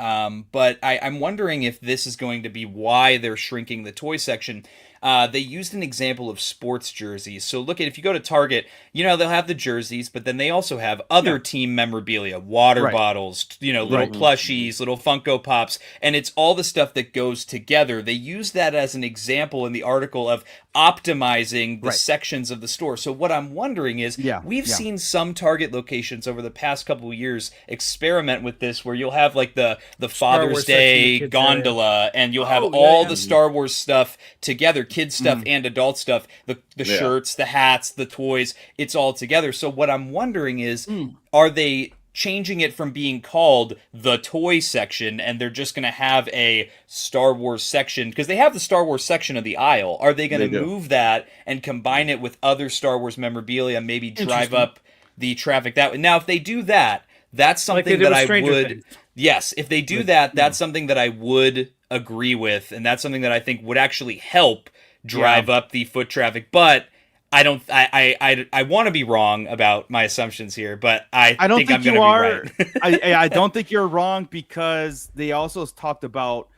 but I'm wondering if this is going to be why they're shrinking the toy section. They used an example of sports jerseys. So if you go to Target, you know, they'll have the jerseys, but then they also have other team memorabilia, water bottles, you know, little plushies, little Funko Pops, and it's all the stuff that goes together. They use that as an example in the article of optimizing the sections of the store. So what I'm wondering is, we've seen some Target locations over the past couple of years experiment with this, where you'll have like the Father's Day gondola, and you'll have all the Star Wars stuff together, kids stuff and adult stuff, the shirts, the hats, the toys, it's all together. So what I'm wondering is, are they changing it from being called the toy section, and they're just going to have a Star Wars section, because they have the Star Wars section of the aisle. Are they going to move that and combine it with other Star Wars memorabilia, maybe drive up the traffic that way? Now, if they do that, that's something that I would... Yes, if they do that, that's something that I would agree with, and that's something that I think would actually help drive up the foot traffic. But I don't. I want to be wrong about my assumptions here, but I don't think I'm going to be right. I don't think you're wrong, because they also talked about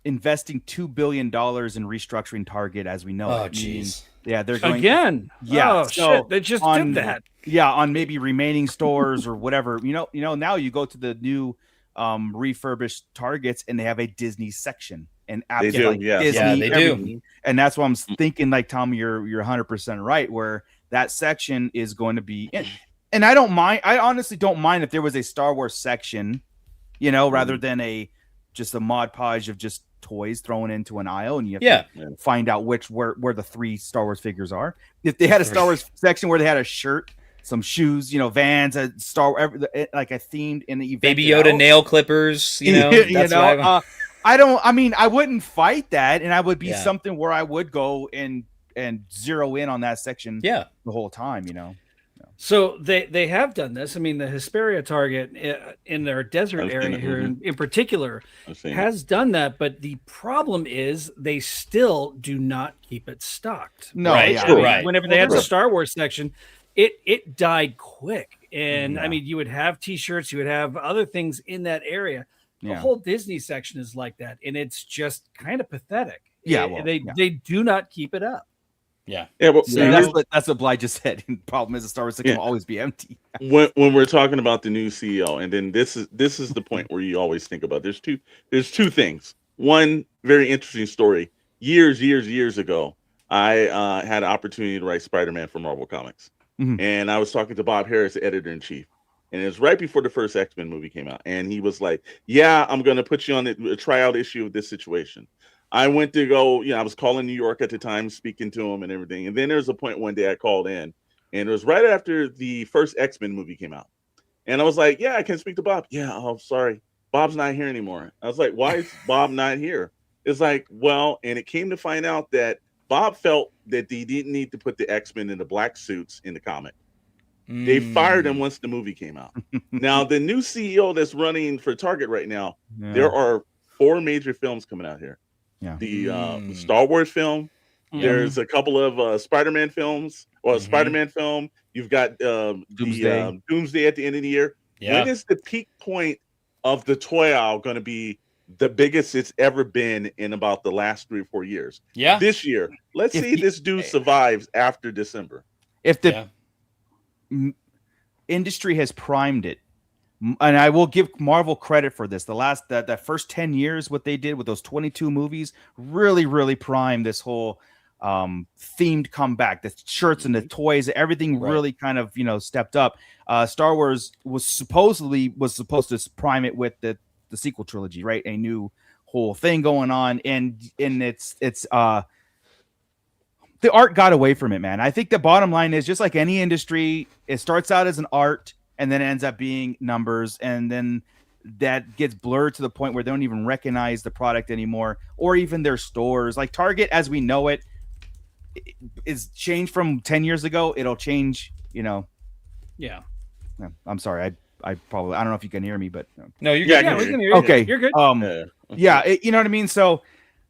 investing $2 billion in restructuring Target, as we know. Oh, jeez. Yeah, they're going again. Yeah, oh, so shit. They just did that. Yeah, on maybe remaining stores or whatever. Now you go to the new refurbished Targets, and they have a Disney section. And they do, Disney, they do. And that's why I'm thinking, like, Tom, you're 100% right, where that section is going to be. And I don't mind. I honestly don't mind if there was a Star Wars section, rather than just a Mod Podge of just toys thrown into an aisle, and you have to find out where the 3 Star Wars figures are. If they had a Star Wars section where they had a shirt, some shoes, Vans, a like a themed in the event. Baby Yoda nail clippers, I wouldn't fight that, and I would be something where I would go and zero in on that section the whole time, So they have done this. I mean, the Hesperia Target in their desert area here in particular has done that, but the problem is they still do not keep it stocked. No, right. Whenever they had the Star Wars section, it died quick. And I mean, you would have T-shirts, you would have other things in that area. The whole Disney section is like that, and it's just kind of pathetic. They do not keep it up. Well, that's what Bly just said. The problem is the Star Wars section will always be empty. when we're talking about the new CEO, and then this is the point where you always think about. There's two things. One very interesting story. Years ago, I had an opportunity to write Spider-Man for Marvel Comics, and I was talking to Bob Harris, the editor-in-chief. And it was right before the first X-Men movie came out. And he was like, yeah, I'm going to put you on a tryout issue of this situation. I went to go, I was calling New York at the time, speaking to him and everything. And then there was a point one day I called in, and it was right after the first X-Men movie came out. And I was like, yeah, I can speak to Bob. Yeah, oh, sorry. Bob's not here anymore. I was like, why is Bob not here? It's like, well, and it came to find out that Bob felt that they didn't need to put the X-Men in the black suits in the comic. They fired him once the movie came out. Now, the new CEO that's running for Target right now, there are 4 major films coming out here. The Star Wars film. There's a couple of Spider-Man films, or Spider-Man film. You've got Doomsday at the end of the year. When is the peak point of the toy aisle going to be the biggest it's ever been in about the last 3 or 4 years? This year. Let's see if this dude survives after December. If the industry has primed it, and I will give Marvel credit for this. That first 10 years, what they did with those 22 movies really primed this whole themed comeback. The shirts and the toys, everything really kind of stepped up. Star Wars was supposed to prime it with the sequel trilogy, right? A new whole thing going on, and it's the art got away from it, man. I think the bottom line is, just like any industry, it starts out as an art and then ends up being numbers, and then that gets blurred to the point where they don't even recognize the product anymore, or even their stores. Like Target, as we know it, is changed from 10 years ago. It'll change, Yeah. I'm sorry. I probably, I don't know if you can hear me, but no, you're good. Yeah, we can hear you. Okay. You're good. You know what I mean? So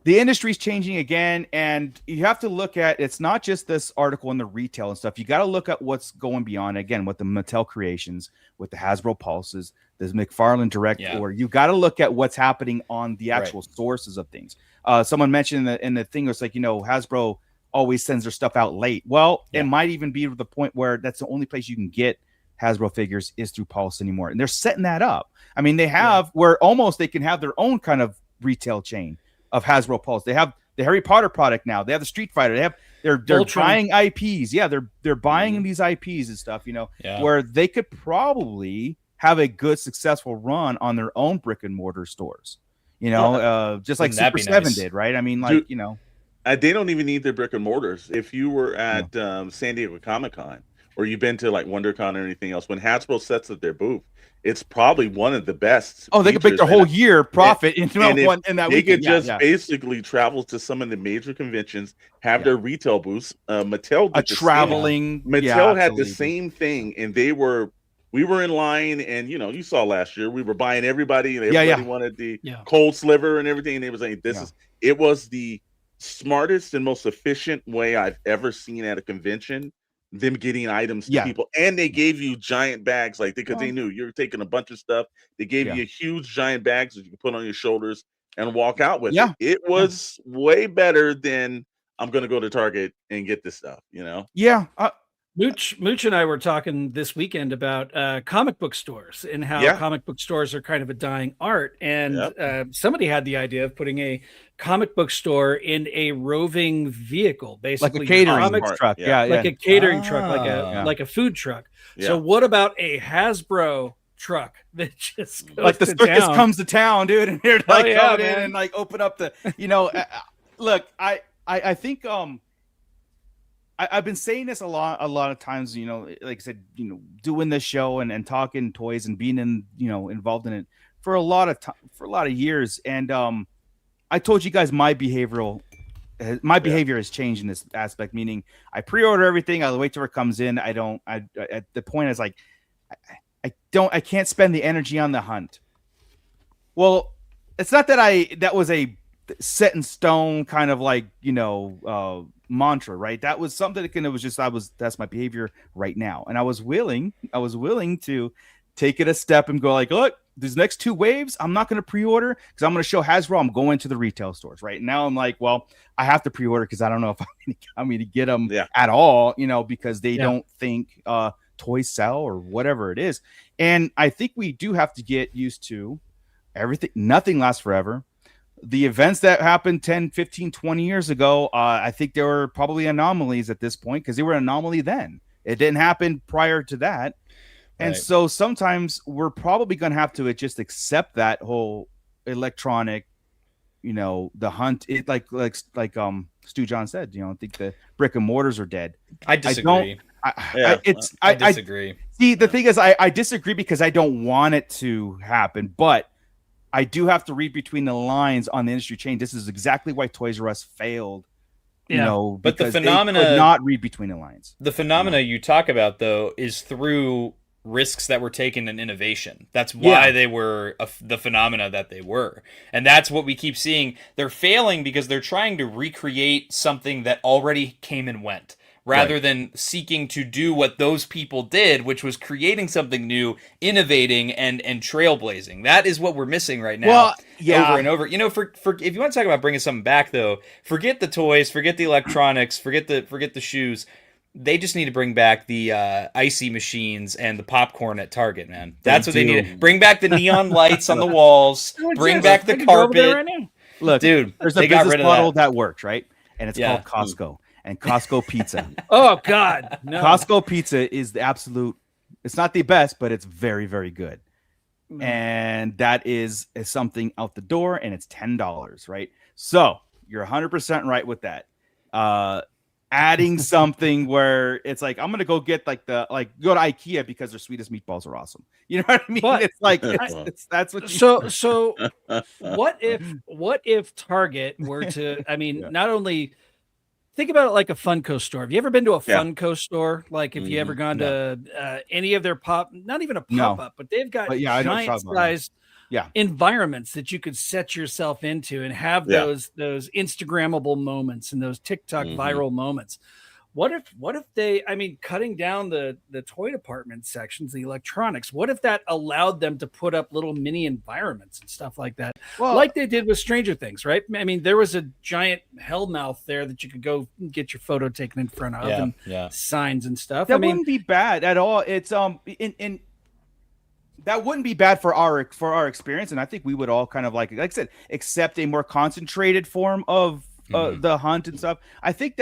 the industry's changing again, and you have to look at, it's not just this article in the retail and stuff. You got to look at what's going beyond, again, with the Mattel creations, with the Hasbro Pulses, this McFarlane Direct order. You got to look at what's happening on the actual sources of things. Someone mentioned in the thing, it's like, Hasbro always sends their stuff out late. Well, it might even be to the point where that's the only place you can get Hasbro figures is through Pulse anymore. And they're setting that up. I mean, they have where almost they can have their own kind of retail chain of Hasbro Pulse. They have the Harry Potter product now. They have the Street Fighter. They're buying IPs. Yeah, they're buying these IPs and stuff, where they could probably have a good successful run on their own brick and mortar stores. Just like Super 7 did, right? I mean, like, they don't even need their brick and mortars. If you were at San Diego Comic-Con, or you've been to like WonderCon or anything else, when Hasbro sets up their booth, it's probably one of the best. Oh, they could make their whole year profit in that they weekend. could just basically travel to some of the major conventions, have their retail booths. Mattel did Mattel had the same thing, and we were in line, and you saw last year we were buying everybody, and everybody wanted the cold sliver and everything, and they were saying it was the smartest and most efficient way I've ever seen at a convention, them getting items to people. And they gave you giant bags, like because they knew you were taking a bunch of stuff. They gave you huge giant bags that you could put on your shoulders and walk out with it. It was way better than I'm gonna go to Target and get this stuff, Mooch and I were talking this weekend about comic book stores and how comic book stores are kind of a dying art. And somebody had the idea of putting a comic book store in a roving vehicle, basically like a catering truck. Like a catering truck, like a food truck. So what about a Hasbro truck that just goes like the to circus town? comes to town, dude, and they're like coming in and like open up the look, I think I've been saying this a lot of times, like I said, doing this show and talking toys and being involved in it for a lot of years. And I told you guys my behavior has changed in this aspect, meaning I pre-order everything. I wait till it comes in. At the point is like, I can't spend the energy on the hunt. Well, it's not that that was a set in stone kind of like, mantra, right? That was something that's my behavior right now. And I was willing to take it a step and go like, look, these next 2 waves, I'm not going to pre-order because I'm going to show Hasbro I'm going to the retail stores. Right now, I'm like, well, I have to pre-order because I don't know if I'm going to get them at all, because they don't think toys sell or whatever it is. And I think we do have to get used to everything. Nothing lasts forever. The events that happened 10, 15, 20 years ago, I think there were probably anomalies at this point because they were an anomaly then. It didn't happen prior to that. And so sometimes we're probably going to have to just accept that whole electronic, the hunt. It like Stu John said, I think the brick and mortars are dead. I disagree. I disagree. See, the thing is, I disagree because I don't want it to happen, but I do have to read between the lines on the industry chain. This is exactly why Toys R Us failed. But the phenomena they could not read between the lines. The phenomena you talk about, though, is through risks that were taken in innovation. That's why they were the phenomena that they were. And that's what we keep seeing. They're failing because they're trying to recreate something that already came and went, rather than seeking to do what those people did, which was creating something new, innovating, and trailblazing. That is what we're missing right now, over and over. For if you want to talk about bringing something back, though, forget the toys, forget the electronics, forget the shoes. They just need to bring back the icy machines and the popcorn at Target, man. That's what they need. Bring back the neon lights on the walls. Bring back the carpet. Look, dude, there's a business model that works, right? And it's called Costco. And Costco pizza. Oh God, no. Costco pizza is the absolute. It's not the best, but it's very, very good. And that is something out the door, and it's $10, right? So you're 100% right with that. Adding something where it's like, I'm gonna go get go to IKEA because their sweetest meatballs are awesome. You know what I mean? But it's like that's what. So what if Target were to? I mean, not only. Think about it like a Funko store. Have you ever been to a Funko store? Like, if you ever gone to any of their not even a pop-up, but they've got giant size environments that you could set yourself into and have those Instagrammable moments and those TikTok viral moments. What if they, cutting down the toy department sections, the electronics, what if that allowed them to put up little mini environments and stuff like that? Well, like they did with Stranger Things, right? I mean, there was a giant hellmouth there that you could go get your photo taken in front of and signs and stuff. That wouldn't be bad at all. It's that wouldn't be bad for our experience. And I think we would all kind of like I said, accept a more concentrated form of the hunt and stuff. I think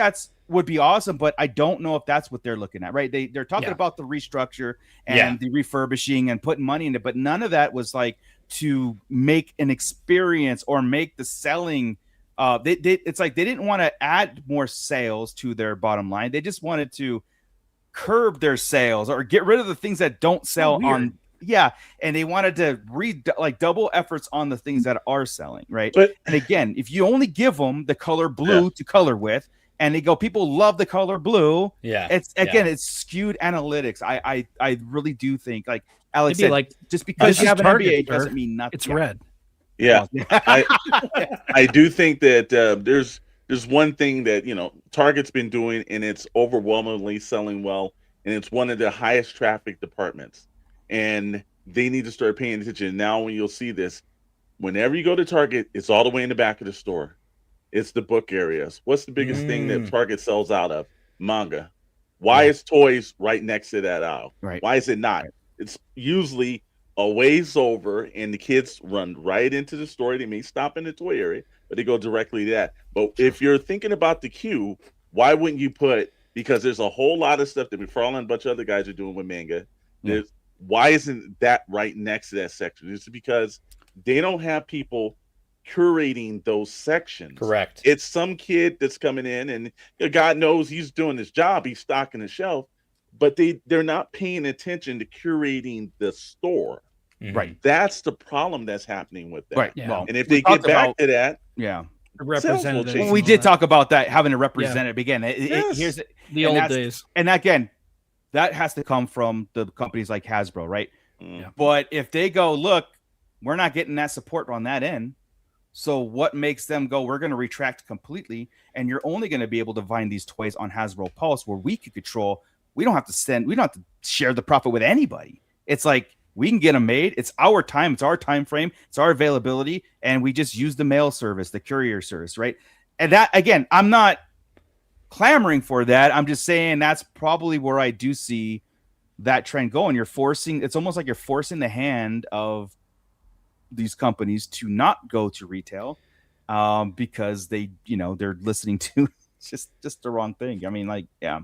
would be awesome, but I don't know if that's what they're looking at, right? They're talking about the restructure and the refurbishing and putting money into it, but none of that was like to make an experience or make the selling. It's like they didn't want to add more sales to their bottom line. They just wanted to curb their sales or get rid of the things that don't sell on. Yeah, and they wanted to double efforts on the things that are selling, right? But and again, if you only give them the color blue to color with, and they go, people love the color blue. Yeah, it's skewed analytics. I really do think, like Alex said, like just because you have an Target, NBA doesn't mean nothing. It's red. Yeah, I do think that there's one thing that Target's been doing, and it's overwhelmingly selling well, and it's one of the highest traffic departments. And they need to start paying attention. Now, when you'll see this, whenever you go to Target, it's all the way in the back of the store. It's the book areas. What's the biggest thing that Target sells out of? Manga. Why is toys right next to that aisle? Right. Why is it not? It's usually a ways over, and the kids run right into the store. They may stop in the toy area, but they go directly to that. But if you're thinking about the queue, why wouldn't you because there's a whole lot of stuff that McFarlane and a bunch of other guys are doing with manga. Why isn't that right next to that section? It's because they don't have people curating those sections. Correct. It's some kid that's coming in, and God knows he's doing his job. He's stocking the shelf, but they're not paying attention to curating the store. Right. That's the problem that's happening with that. Right. Yeah. Well, And if they get back to that, Representative. change. we did talk about that, having a representative again. Yes. Here's The old days. And again, that has to come from the companies like Hasbro, right? Yeah. But if they go, look, we're not getting that support on that end. So what makes them go, we're going to retract completely, and you're only going to be able to find these toys on Hasbro Pulse where we can control. We don't have to share the profit with anybody. It's like we can get them made. It's our time. It's our time frame. It's our availability. And we just use the mail service, the courier service, right? And that, again, I'm not clamoring for that. I'm just saying that's probably where I do see that trend going. It's almost like you're forcing the hand of these companies to not go to retail because they're listening to just the wrong thing. I mean, like, yeah.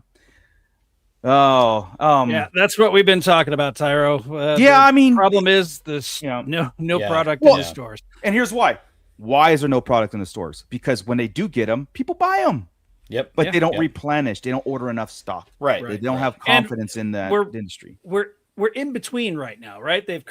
Yeah, that's what we've been talking about, Tyro. I mean, problem is this no product in the stores. And here's why. Why is there no product in the stores? Because when they do get them, people buy them. Yep. But they don't replenish. They don't order enough stock. Right. They don't have confidence in that industry. We're in between right now, right? They're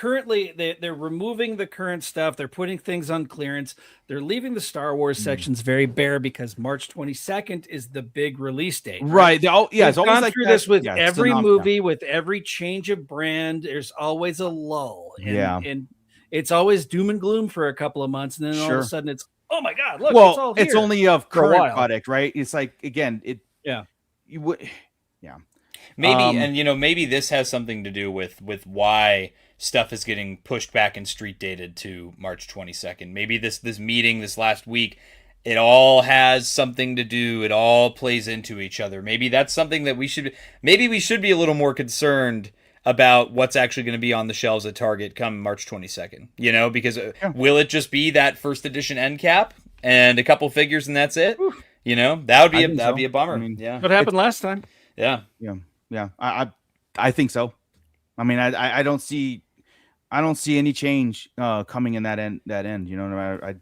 removing the current stuff. They're putting things on clearance. They're leaving the Star Wars sections very bare because March 22nd is the big release date. Right. It's gone always through this with every movie, with every change of brand. There's always a lull. And it's always doom and gloom for a couple of months, and then all of a sudden it's, oh my God, look, it's all here. It's only of current product, right? It's like, again, Maybe maybe this has something to do with why stuff is getting pushed back and street dated to March 22nd. Maybe this meeting this last week, it all has something to do. It all plays into each other. Maybe that's something that we should be a little more concerned about what's actually going to be on the shelves at Target come March 22nd. Because will it just be that first edition end cap and a couple figures and that's it? That would be a bummer. I mean, what happened last time? Yeah. I think so. I mean, I don't see any change coming in that end. I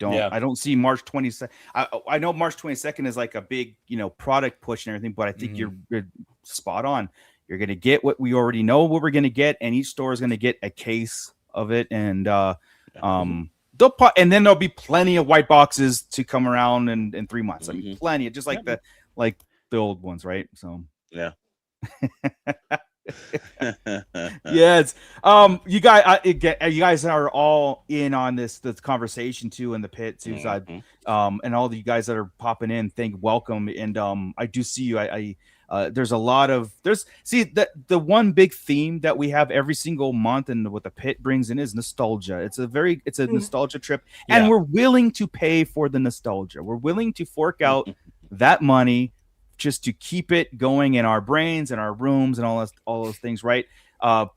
don't see March 22nd. I know March 22nd is like a big product push and everything, but I think you're spot on. You're going to get what we already know what we're going to get, and each store is going to get a case of it, and and then there'll be plenty of white boxes to come around in 3 months. I mean, plenty, just like the old ones, right? So yeah. Yes. You guys are all in on this conversation too in the pit too. And all the you guys that are popping in, welcome. And I do see you. There's a lot of the one big theme that we have every single month and what the pit brings in is nostalgia. It's a nostalgia trip, and we're willing to pay for the nostalgia. We're willing to fork out that money just to keep it going in our brains and our rooms and all those things, right?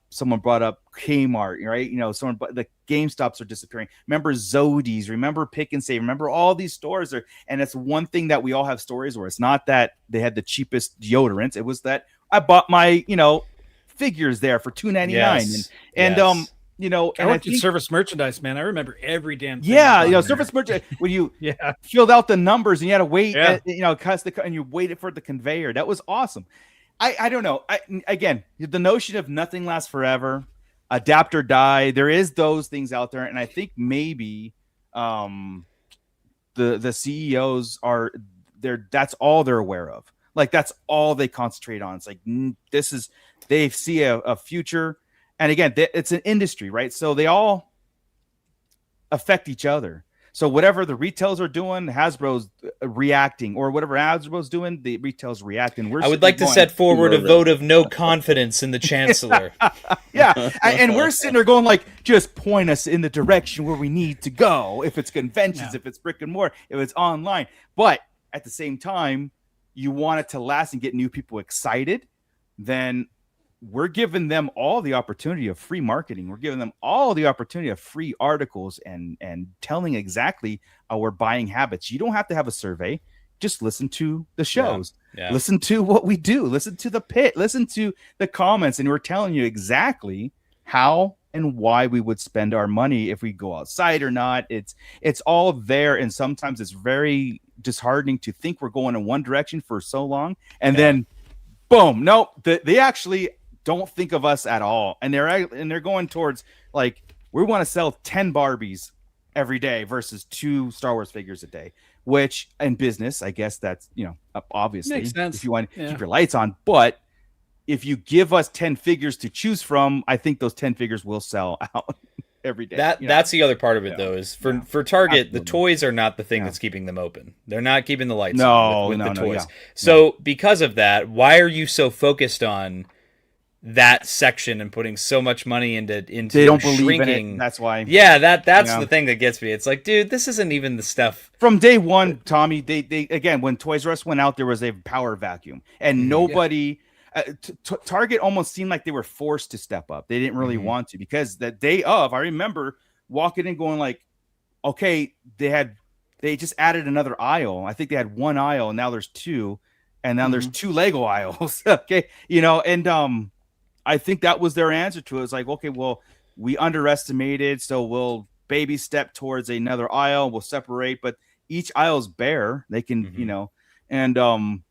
Someone brought up Kmart, right? The GameStops are disappearing. Remember Zodi's, remember Pick and Save, remember all these stores are, and it's one thing that we all have stories where it's not that they had the cheapest deodorants. It was that I bought my, figures there for $2.99. I worked in service merchandise, man. I remember every damn thing. Yeah, service merchandise when you filled out the numbers and you had to wait, and you waited for the conveyor. That was awesome. I don't know. Again, the notion of nothing lasts forever, adapt or die. There is those things out there, and I think maybe the CEOs are there. That's all they're aware of. Like that's all they concentrate on. It's like this is they see a future, and again, it's an industry, right? So they all affect each other. So whatever the retails are doing, Hasbro's reacting, or whatever Hasbro's doing, the retails reacting. I would like to set forward a vote of no confidence in the chancellor. Yeah, and we're sitting there going like, just point us in the direction where we need to go. If it's conventions, if it's brick and mortar, if it's online. But at the same time, you want it to last and get new people excited, then we're giving them all the opportunity of free marketing. We're giving them all the opportunity of free articles and telling exactly our buying habits. You don't have to have a survey. Just listen to the shows. Yeah. Listen to what we do. Listen to the pit. Listen to the comments. And we're telling you exactly how and why we would spend our money if we go outside or not. It's all there. And sometimes it's very disheartening to think we're going in one direction for so long. And then boom, nope. They actually don't think of us at all, and they're going towards like we want to sell 10 Barbies every day versus 2 Star Wars figures a day. Which in business, I guess that's obviously makes sense. If you want to keep your lights on, but if you give us 10 figures to choose from, I think those 10 figures will sell out every day. That's the other part of it though. Is for Target, absolutely. The toys are not the thing that's keeping them open. They're not keeping the lights on with the toys. So because of that, why are you so focused on that section and putting so much money into they don't shrinking. Believe in it. That's why. Yeah, that's the thing that gets me. It's like, dude, this isn't even the stuff. From day one, Tommy, they again, when Toys R Us went out, there was a power vacuum, and nobody Target almost seemed like they were forced to step up. They didn't really want to, because the day of, I remember walking in going like, okay, they just added another aisle. I think they had 1 aisle, and now there's 2, and now there's 2 Lego aisles. Okay, and I think that was their answer to it. It's like, okay, well, we underestimated, so we'll baby step towards another aisle. We'll separate, but each aisle's bare. They can, and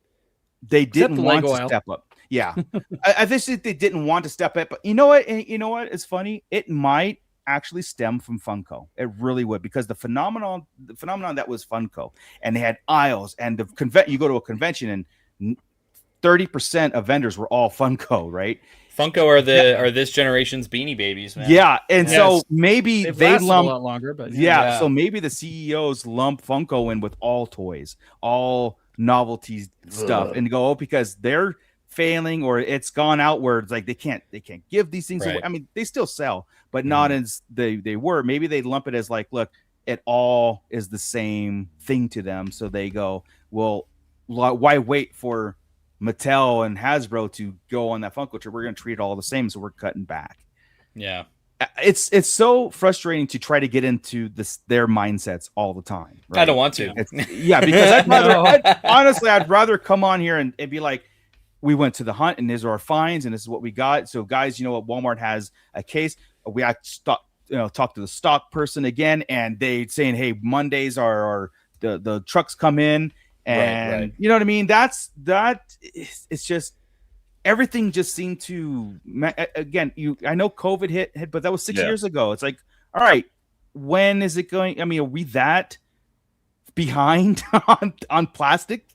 they didn't want to step up. Yeah, I think they didn't want to step up. But you know what? It's funny. It might actually stem from Funko. It really would, because the phenomenon that was Funko, and they had aisles, and you go to a convention and 30% of vendors were all Funko, right? Funko are this generation's Beanie Babies, man. Yeah, and so maybe they lump a lot longer, but so maybe the CEOs lump Funko in with all toys, all novelty stuff, and go, because they're failing, or it's gone outwards. Like they can't give these things away. I mean, they still sell, but not as they were. Maybe they lump it as like, look, it all is the same thing to them. So they go, well, why wait for Mattel and Hasbro to go on that Funko trip? We're going to treat it all the same, so we're cutting back. Yeah, it's so frustrating to try to get into their mindsets all the time. Right? I don't want to. Because I'd rather come on here and be like, we went to the hunt, and these are our finds, and this is what we got. So guys, you know what? Walmart has a case. We talk to the stock person again, and they saying, hey, Mondays are the trucks come in. And you know what I mean? It's just everything just seemed to, again, I know COVID hit, but that was 6 years ago. It's like, all right, when is it going? I mean, are we that behind on plastic?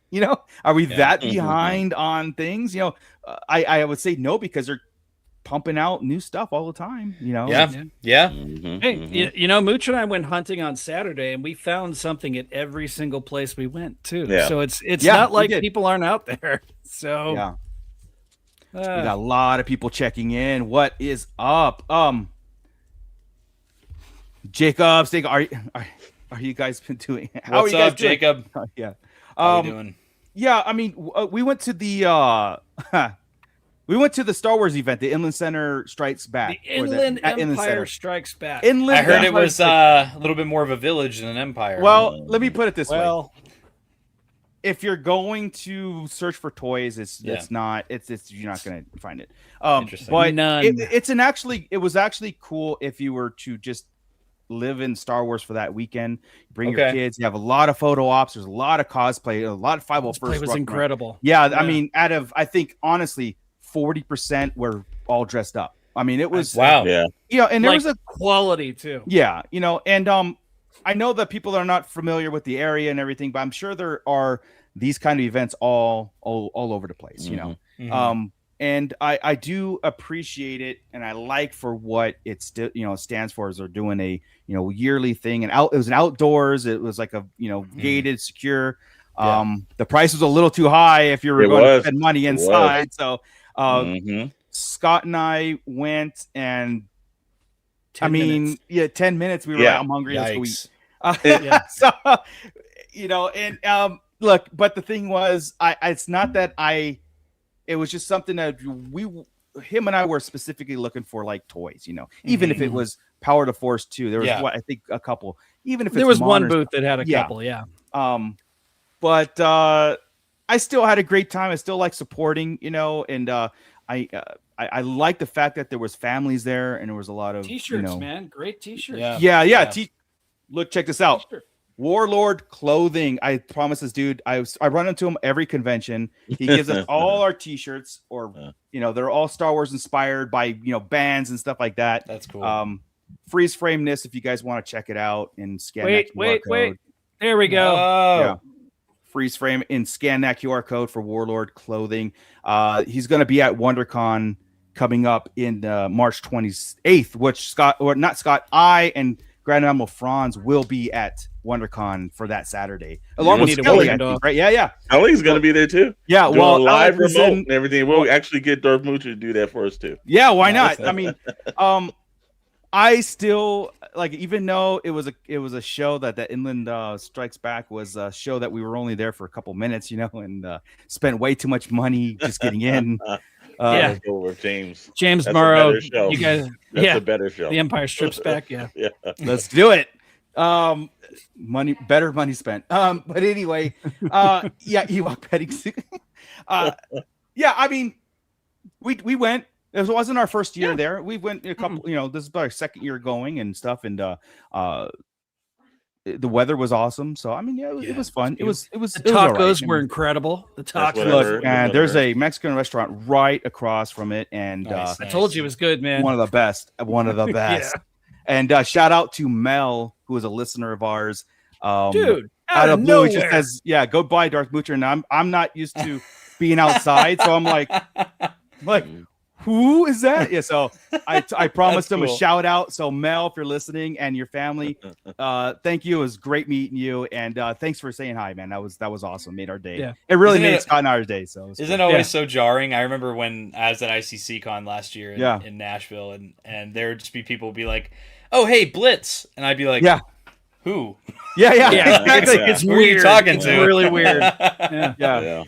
Are we that behind on things? I would say no, because they're pumping out new stuff all the time. Hey, Mooch and I went hunting on Saturday, and we found something at every single place we went too. So it's not like people aren't out there. So we got a lot of people checking in. What is up? Jacob, are you guys been doing? How What's are you guys up, Jacob? Yeah. How are you doing? Yeah, I mean, we went to the Star Wars event, the Inland Center Strikes Back. The Inland Empire Strikes Back. I heard it was a little bit more of a village than an empire. Well, let me put it this way. If you're going to search for toys, it's you're not going to find it. Interesting. But it was actually cool if you were to just live in Star Wars for that weekend. Bring your kids. You have a lot of photo ops. There's a lot of cosplay. A lot of 501st. Cosplay was incredible. Yeah, I mean, out of I think honestly, 40% were all dressed up. I mean, it was wow. Yeah. You know, and there was a quality too. Yeah, you know, and I know that people are not familiar with the area and everything, but I'm sure there are these kind of events all over the place, you know. And I do appreciate it, and I like for what it still, you know, stands for. Is they're doing a, you know, yearly thing, and it was an outdoors. It was like a, you know, gated, secure. The price was a little too high if you were going to spend money inside. So Scott and I went, and 10 minutes. We were like, I'm hungry. Let's go eat. So, you know, and look, but the thing was, it's not that it was just something that him and I were specifically looking for, like toys, you know, even if it was Power to Force 2, there was I think a couple, even if there was one booth that had a couple. But I still had a great time. I still like supporting, you know, and I like the fact that there was families there, and there was a lot of t-shirts, you know, man, great t-shirts. Look, check this out. Warlord clothing. I promise this dude. I run into him every convention. He gives us all our t-shirts, or you know, they're all Star Wars inspired by, you know, bands and stuff like that. That's cool. Freeze frame this if you guys want to check it out and scan. Wait. There we go. Yeah. Freeze frame and scan that QR code for Warlord clothing. He's going to be at WonderCon coming up in March 28th, which I and Grand Admiral Franz will be at WonderCon for that Saturday, along with Kelly, I think, right? Yeah. Kelly's going to be there too. Yeah, well, live remote and everything. We'll actually get Darth Moocher to do that for us too. Yeah, why not? I mean, I still like, even though it was a show that Inland Strikes Back was a show that we were only there for a couple minutes, you know, and spent way too much money just getting in. Let's go with James Morrow. You guys, that's a better show. The Empire Strips Back. Yeah. Let's do it. Better money spent. But anyway, Ewok petting. I mean, we went. It wasn't our first year there. We went a couple. You know, this is our second year going and stuff. And the weather was awesome. So I mean, it was fun. It was. The tacos were incredible. The tacos. And there's a Mexican restaurant right across from it. And I told you it was good, man. One of the best. And shout out to Mel, who is a listener of ours. Dude, out of blue, just says, go buy Darth Moocher. And I'm not used to being outside, so I'm like, who is that? Yeah, so I promised him a shout out. So Mel, if you're listening, and your family, thank you. It was great meeting you, and thanks for saying hi, man. That was awesome. Made our day. Yeah. It really made Scott and our day. So isn't it always so jarring? I remember when I was at ICC Con last year in Nashville, and there would just be people be like, "Oh, hey, Blitz," and I'd be like, who? Yeah, exactly. It's who weird. Are you talking it's to? really weird. Yeah.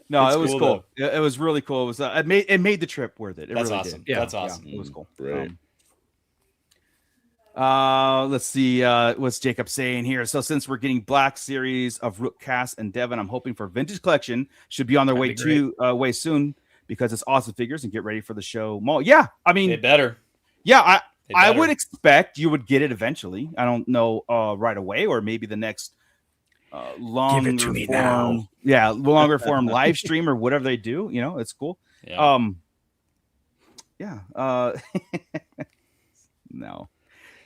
No, it's it was cool. It was really cool. It was it made the trip worth it. That's really awesome. Did. Yeah, that's awesome. It was cool. Right. Let's see what's Jacob saying here. So since we're getting Black Series of Rook, Cass, and Devin, I'm hoping for Vintage Collection should be on their way soon, because it's awesome figures, and get ready for the show. Yeah, I mean, they better. Yeah, I would expect you would get it eventually. I don't know right away, or maybe the next longer Give it to me form, now. Yeah, longer form live stream or whatever they do. You know, it's cool. Yeah. No.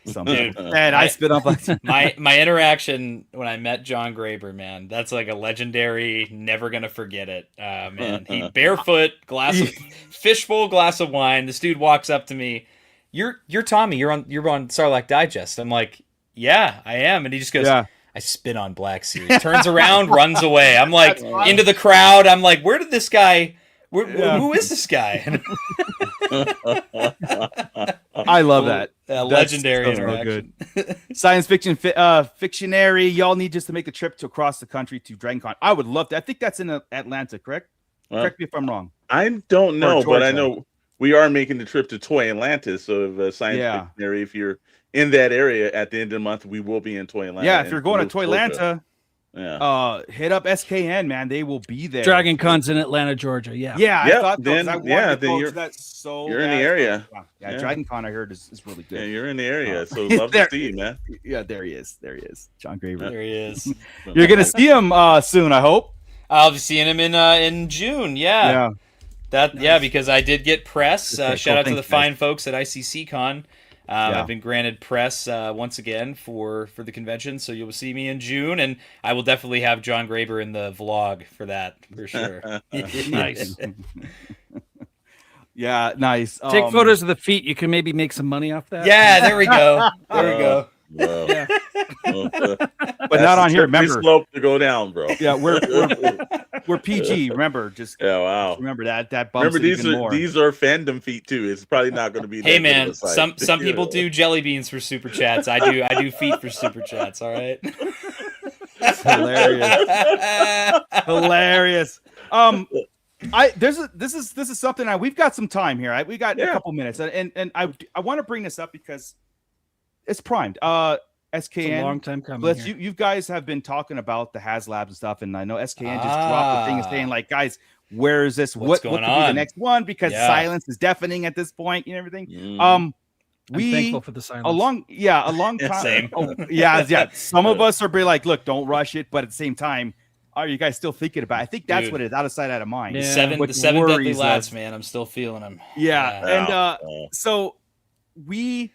Dude, I spit up my interaction when I met John Graber, man, that's like a legendary, never gonna forget it. Man, he barefoot, fishbowl glass of wine. This dude walks up to me. You're Tommy. You're on Sarlacc Digest. I'm like, yeah, I am. And he just goes, I spit on Black Series. Turns around, runs away. I'm like into the crowd. I'm like, where did this guy? Who is this guy? I love that. Legendary interaction. Good. Science fiction fictionary. Y'all need just to make a trip across the country to DragonCon. I would love to. I think that's in Atlanta, correct? Correct me if I'm wrong. I don't know, but I know we are making the trip to Toy Atlantis. So if Science fictionary, if you're in that area at the end of the month, we will be in Toy Atlanta. Yeah, if you're going to Toy Atlanta, hit up SKN, man. They will be there. Dragon Con's in Atlanta, Georgia. Yeah. I thought so, then, I wanted to go you're, to that so you're in the area. Yeah, Dragon Con I heard is really good. Yeah, you're in the area, so love to see you, man. Yeah, there he is. John Graber. There he is. You're gonna see him soon, I hope. I'll be seeing him in June. Yeah. Because I did get press. Okay, shout out to the Thanks, fine guys. folks at ICC-Con. I've been granted press once again for the convention, so you'll see me in June, and I will definitely have John Graber in the vlog for that, for sure. Nice. Yeah, nice. Take photos of the feet. You can maybe make some money off that. Yeah, there we go. There we go. Yeah. But not on here. Remember, slope to go down, bro. Yeah, we're PG. Remember, just remember that bumps remember it these are fandom feet too. It's probably not going to be. Hey man, some people do jelly beans for super chats. I do feet for super chats. All right. Hilarious. This is something we've got some time here. We got a couple minutes, and I want to bring this up because it's primed. SKN, it's a long time coming. You guys have been talking about the HasLabs and stuff, and I know SKN just dropped the thing and saying like, guys, where is this? What could be the next one? Because silence is deafening at this point and everything. I'm thankful for the silence. A long time. Same. Yeah. Some of us are be like, look, don't rush it, but at the same time, are you guys still thinking about it? I think that's what it is, out of sight, out of mind. The seven deadly lads, man. I'm still feeling them. Yeah. So we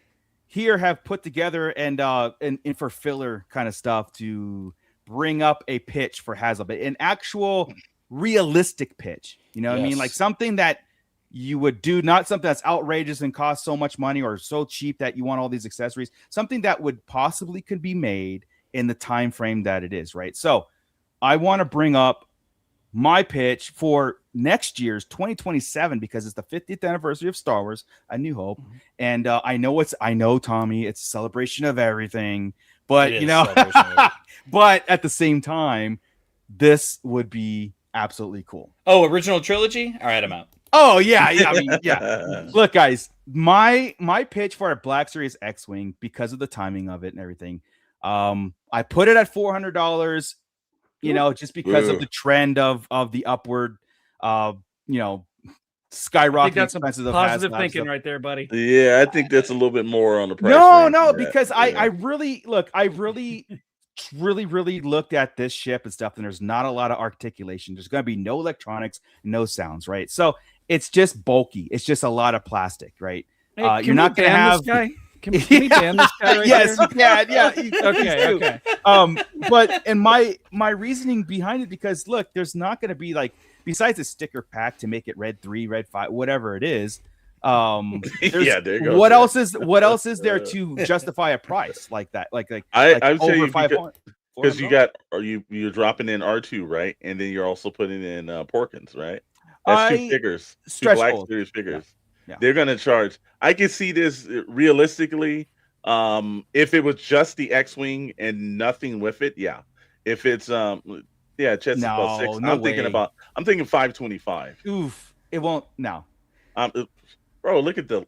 here have put together and for filler kind of stuff to bring up a pitch for HasLab, an actual realistic pitch. You know what I mean? Like something that you would do, not something that's outrageous and costs so much money or so cheap that you want all these accessories, something that would possibly could be made in the time frame that it is, right? So I want to bring up my pitch for next year's 2027 because it's the 50th anniversary of Star Wars: A New Hope, and I know Tommy, it's a celebration of everything, but but at the same time, this would be absolutely cool. Oh, original trilogy? All right, I'm out. Oh yeah. I mean, yeah. Look, guys, my pitch for a Black Series X-Wing, because of the timing of it and everything, I put it at $400. Just because of the trend of the upward, skyrocketing expenses of positive HasLab thinking stuff. right there, buddy. Yeah, I think that's a little bit more on the price. No, because I really looked at this ship and stuff, and there's not a lot of articulation. There's going to be no electronics, no sounds, right? So it's just bulky. It's just a lot of plastic, right? Hey, you're not going to have. This guy? Can we ban this guy right yes, there? you can. Yeah. Okay. But my reasoning behind it, because look, there's not going to be like, besides a sticker pack to make it red 3, red 5, whatever it is. There you go. What else is there to justify a price like that? Like I would say over 500. Because you're dropping in R2, right? And then you're also putting in Porkins, right? That's two figures, two Black Series figures. Yeah. They're gonna charge. I can see this realistically. If it was just the X-Wing and nothing with it, yeah. If it's chest is about 6. I'm thinking 525. Oof, it won't. No. Bro, look at the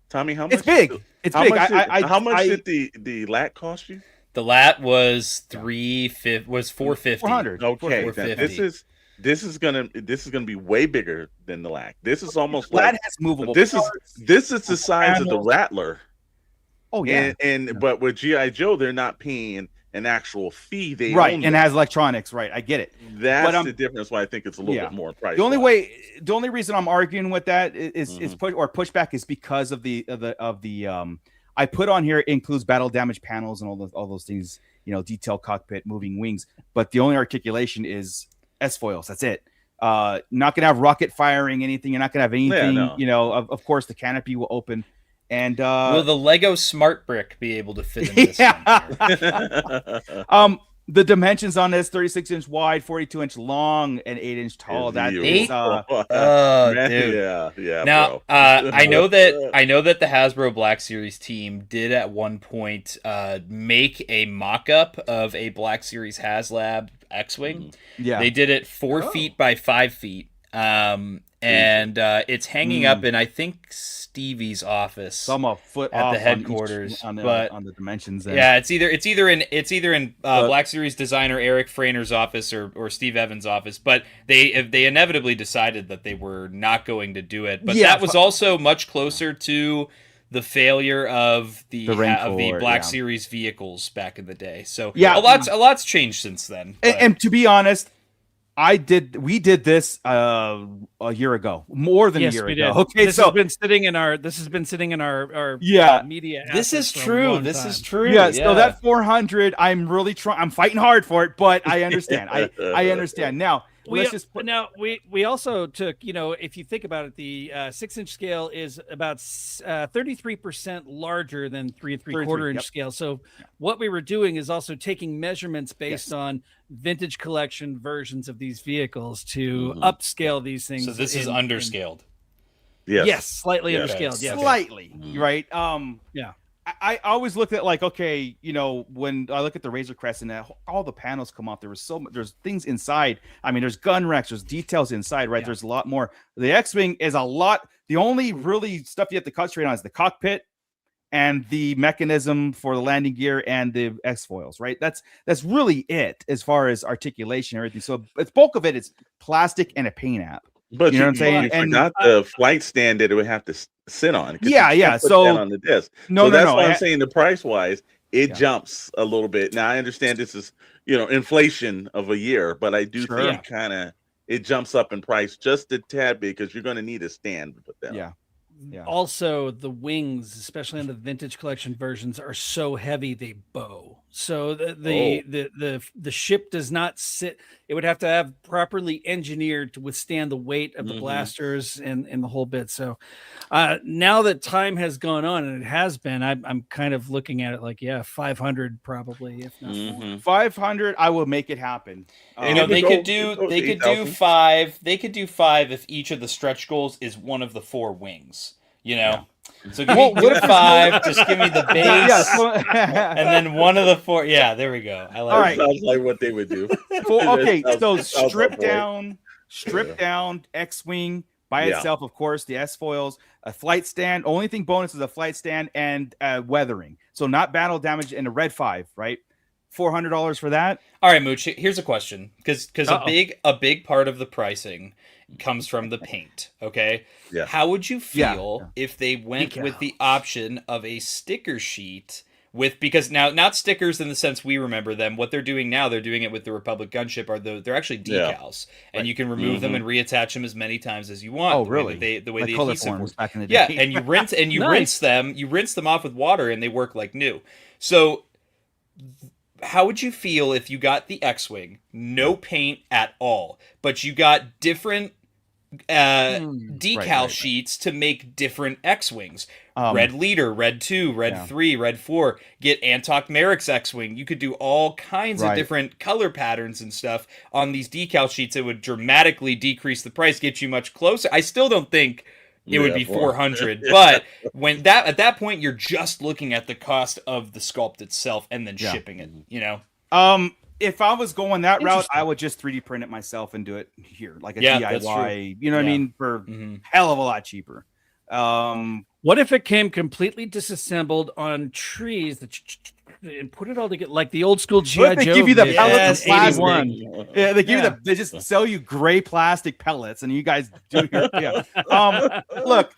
Tommy. How much? It's big. It's big. How much did the lat cost you? The lat was $450. 400. Okay, 450. This is gonna be way bigger than the lat. This is almost lat like has movable. This is the size of the Rattler. Oh yeah, but with GI Joe, they're not paying an actual fee. They and has electronics. Right, I get it. That's the difference. Why I think it's a little bit more price. The only reason I'm arguing with that is pushback is because of the I put on here includes battle damage panels and all those things. Detail cockpit, moving wings, but the only articulation is S-foils. That's it. Not gonna have rocket firing anything. You're not gonna have anything. Of course, the canopy will open. And will the Lego Smart Brick be able to fit in this? The dimensions on this: 36-inch wide, 42-inch long, and 8-inch tall. That is, dude. Yeah. Now, I know that the Hasbro Black Series team did at one point make a mock-up of a Black Series HasLab X-Wing. Yeah, they did it 4 feet by 5 feet. And and it's hanging up in, I think, Stevie's office. Some a foot at off the headquarters, on the dimensions. Then. Yeah, it's either in Black Series designer Eric Frainer's office or Steve Evans' office, but they inevitably decided that they were not going to do it. But that was also much closer to the failure of the Black Series vehicles back in the day. So a lot's changed since then. And to be honest, we did this a year ago, more than a year ago. Okay, this has been sitting in our media. This is true. This is true. Yeah. So that 400, I'm really trying. I'm fighting hard for it, but I understand. I understand now. We also took, if you think about it, the 6-inch scale is about 33% larger than 3 3/4 inch scale. So what we were doing is also taking measurements based on vintage collection versions of these vehicles to upscale these things. So this is underscaled. Yes, slightly underscaled. Yes, slightly. Right. I always looked at when I look at the Razor Crest and all the panels come off, there's things inside. I mean, there's gun racks, there's details inside, right? Yeah. There's a lot more. The X-Wing is a lot. The only really stuff you have to concentrate on is the cockpit and the mechanism for the landing gear and the X-foils, right? That's really it as far as articulation and everything. So it's bulk of it is plastic and a paint app. But you know what I'm saying? You forgot the flight stand that it would have to sit on. Yeah. So on the disc. That's why I'm saying the price wise, it jumps a little bit. Now I understand this is inflation of a year, but I do think it jumps up in price just a tad bit because you're going to need a stand to put that on. Yeah. Also, the wings, especially in the vintage collection versions, are so heavy they bow. So the ship does not sit. It would have to have properly engineered to withstand the weight of the blasters and the whole bit. So now that time has gone on, and it has been, I'm kind of looking at it like 500 probably, if not more. 500. I will make it happen. They could do 5. They could do 5 if each of the stretch goals is one of the 4 wings. So give me 5. Just give me the base, and then one of the 4. Yeah, there we go. I like. All right, sounds like what they would do. So strip down X-wing by itself, of course. The S-foils, a flight stand. Only thing bonus is a flight stand and weathering. So not battle damage and a red 5, right? $400 for that. All right, Mooch. Here's a question, because a big part of the pricing comes from the paint. Okay. Yeah. How would you feel if they went with the option of a sticker sheet because now not stickers in the sense we remember them. What they're doing now, they're doing it with the Republic gunship. They're actually decals, and you can remove them and reattach them as many times as you want. Oh, really? The way the color adhesive forms works. Back in the day. Yeah, and you rinse them. You rinse them off with water, and they work like new. So how would you feel if you got the X-Wing, no paint at all, but you got different decal sheets to make different X-Wings? Red Leader, Red 2, Red 3, Red 4. Get Antok Merrick's X-Wing. You could do all kinds of different color patterns and stuff on these decal sheets. It would dramatically decrease the price, get you much closer. I still don't think it would be 400, but at that point you're just looking at the cost of the sculpt itself and then shipping it. If I was going that route, I would just 3D print it myself and do it here, like a DIY. You know what I mean? For hell of a lot cheaper. What if it came completely disassembled on trees and put it all together like the old school GI Joe? They give you the pellets of plastic. Yeah, they give you they just sell you gray plastic pellets, and you guys do your Look,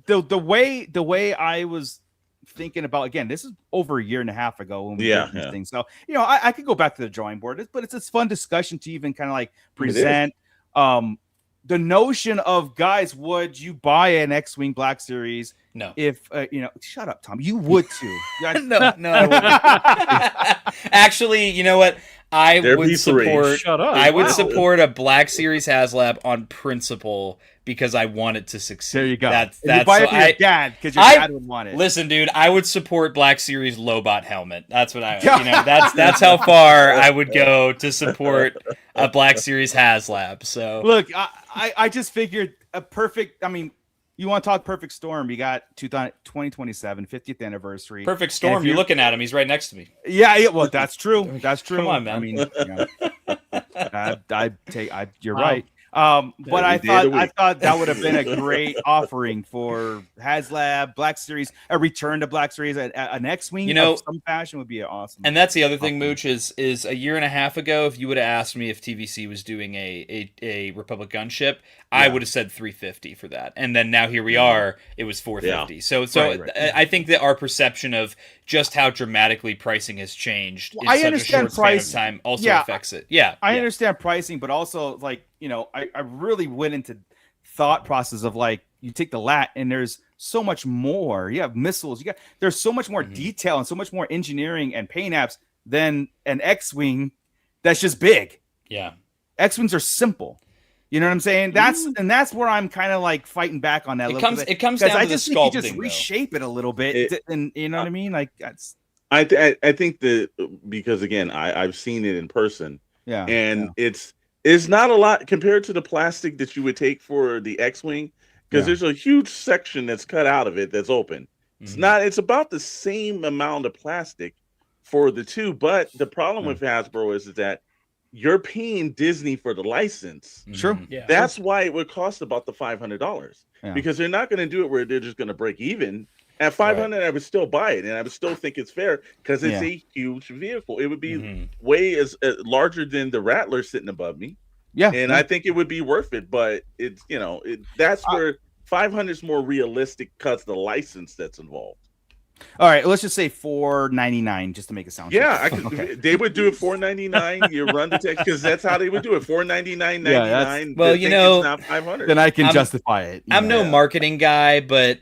the way I was thinking about, again, this is over a year and a half ago when we did these things. So I could go back to the drawing board, but it's a fun discussion to even kind of like present. The notion of, guys, would you buy an X-Wing Black Series? No. If shut up, Tom. You would too. No, I wouldn't. Actually, you know what? I would support a Black Series HasLab on principle because I want it to succeed. There you go. That's you buy it for your dad because your dad would want it. Listen, dude, I would support Black Series Lobot helmet. That's what that's how far I would go to support a Black Series HasLab. So look, I just figured a perfect. I mean, you want to talk perfect storm? You got 2027 50th anniversary. Perfect storm. You're looking at him. He's right next to me. Yeah. Well, that's true. That's true. Come on, man. I mean, you're right. But I thought that would have been a great offering for HasLab, Black Series, a return to Black Series, an X-Wing of some fashion would be awesome. And that's the other thing, Mooch, is a year and a half ago, if you would have asked me if TVC was doing a Republic gunship, I would have said $350 for that. And then now here we are, it was $450. Yeah. So right. I think that our perception of just how dramatically pricing has changed in I such understand a short span of time also affects it. Yeah. I understand pricing, but also I really went into thought process of you take the LAT and there's so much more. You have missiles. There's so much more detail and so much more engineering and paint apps than an X-Wing that's just big. Yeah. X-Wings are simple. You know what I'm saying? That's where I'm kind of fighting back on that. It comes down to the sculpting. You just reshape it a little bit, and you know what I mean? That's. I think because again I've seen it in person. Yeah. And it's not a lot compared to the plastic that you would take for the X-Wing, because there's a huge section that's cut out of it that's open. It's about the same amount of plastic for the two, but the problem with Hasbro is that you're paying Disney for the license. Sure. Yeah. That's why it would cost about the $500 because they're not going to do it where they're just going to break even. At $500, I would still buy it, and I would still think it's fair because it's a huge vehicle. It would be way as larger than the Rattler sitting above me. Yeah, and I think it would be worth it. But it's that's where 500 is more realistic because the license that's involved. All right, let's just say $499 just to make it sound. Yeah, I could. They would do it $499. You run the text because that's how they would do it. $499.99. Well, it's not $500. Then I can justify it. I'm no marketing guy, but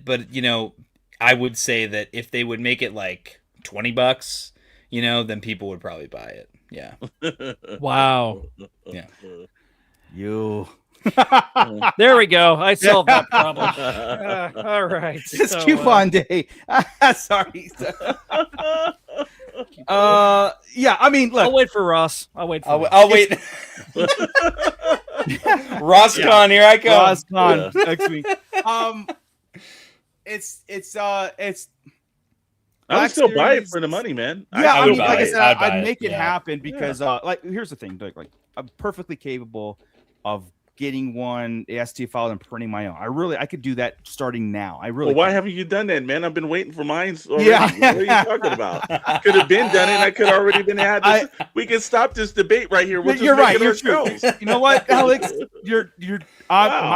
I would say that if they would make it $20, then people would probably buy it. Yeah. Wow. Yeah. You. There we go. I solved that problem. All right. It's coupon day. Sorry. Yeah. I mean, look. I'll wait for Ross. I'll wait. Rosscon, here I come. Rosscon next week. It's I would still buy it for the money, man. Yeah, I mean, like I said, I'd I'd make it happen because, here's the thing, I'm perfectly capable of getting one AST file and printing my own. I could do that starting now. Why haven't you done that, man? I've been waiting for mine already. Yeah. What are you talking about? Could have been done it. I could already been had this. We can stop this debate right here. You're right. You're true. You know what, Alex? You're Wow.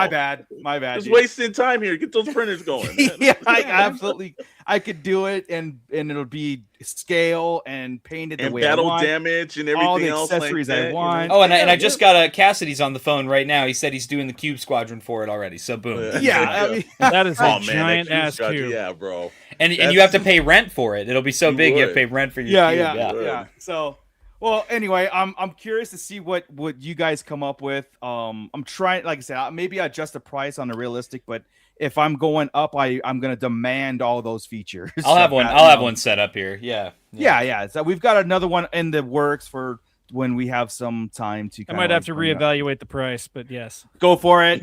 my bad. Just wasting time here. Get those printers going. Yeah, I could do it, and it'll be scale and painted the way I want. Battle damage and everything all the else accessories like that, I want. Oh, and I just got Cassidy's on the phone right now. He said he's doing the Cube Squadron for it already. So boom. Yeah, I mean, that is a giant ass cube. Yeah, bro. And you have to pay rent for it. It'll be so big you have to pay rent for your cube. Yeah. So, well, anyway, I'm curious to see what you guys come up with. I'm trying, like I said, maybe I adjust the price on the realistic, but if I'm going up, I'm going to demand all those features. I'll have one. I'll have one set up here. Yeah. So we've got another one in the works for when we have some time to. I might have to reevaluate the price, but yes, go for it.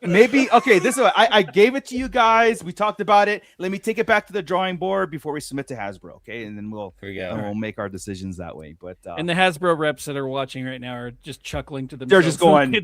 Maybe okay. This is I gave it to you guys. We talked about it. Let me take it back to the drawing board before we submit to Hasbro. Okay, and then we'll make our decisions that way. But and the Hasbro reps that are watching right now are just chuckling to themselves. They're just going.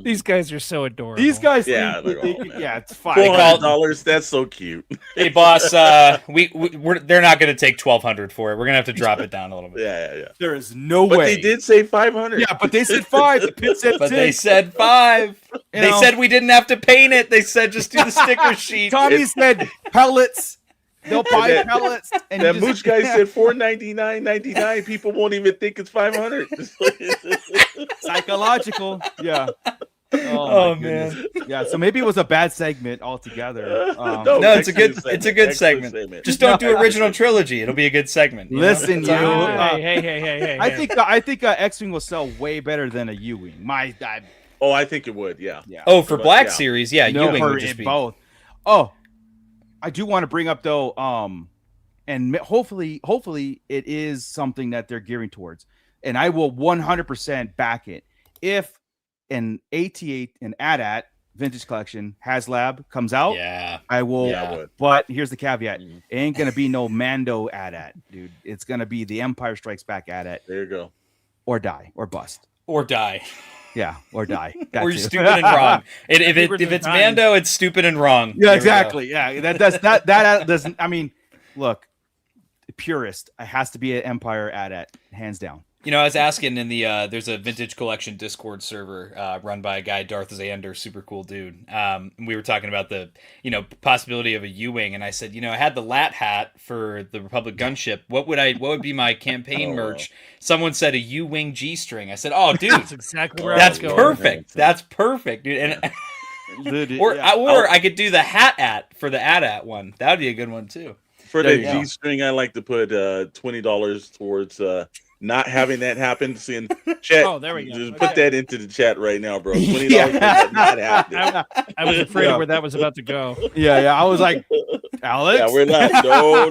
These guys are so adorable. These guys, it's fine. $400. That's so cute. Hey, boss, they're not going to take $1,200 for it. We're going to have to drop it down a little bit. Yeah. There is no But way. they did say 500. Yeah, but they said 5. The pit said 6. They said 5. They said we didn't have to paint it. They said just do the sticker sheet. Tommy said pellets. They'll buy pellets. And that Mooch guy said $499.99. People won't even think it's 500. Psychological. Yeah. Oh man. Yeah. So maybe it was a bad segment altogether. No, it's a good segment. Just don't do original trilogy. It'll be a good segment. Listen, hey. I think X-Wing will sell way better than a U-Wing. I think it would. Yeah. Oh, for Black Series, U-Wing would just be both. Oh, I do want to bring up though, and hopefully it is something that they're gearing towards, and I will 100% back it if an AT8 and AT-AT vintage collection HasLab comes out. Yeah, I will. Yeah, but here's the caveat: it ain't gonna be no Mando AT-AT, dude. It's gonna be the Empire Strikes Back AT-AT. There you go. Or die or bust or die. Yeah, or die. Or you're stupid and wrong. If it's Mando, it's stupid and wrong. Yeah, exactly. Yeah, that doesn't. I mean, look, purist. It has to be an Empire AT-AT, hands down. You know, I was asking in the there's a vintage collection Discord server run by a guy, Darth Xander, super cool dude. We were talking about the possibility of a U-wing, and I said, I had the lat hat for the Republic gunship. What would be my campaign merch? Someone said a U-wing G-string. I said, oh, dude, that's exactly where that's perfect. That's perfect, dude. And or I could do the hat for the AT-AT one. That would be a good one too. For the G-string, I like to put $20 towards. Not having that happen, seeing chat. Oh, there we go. Just put that into the chat right now, bro. $20 not happening. I was afraid of where that was about to go. Yeah. I was like, Alex. Yeah, we're not. No.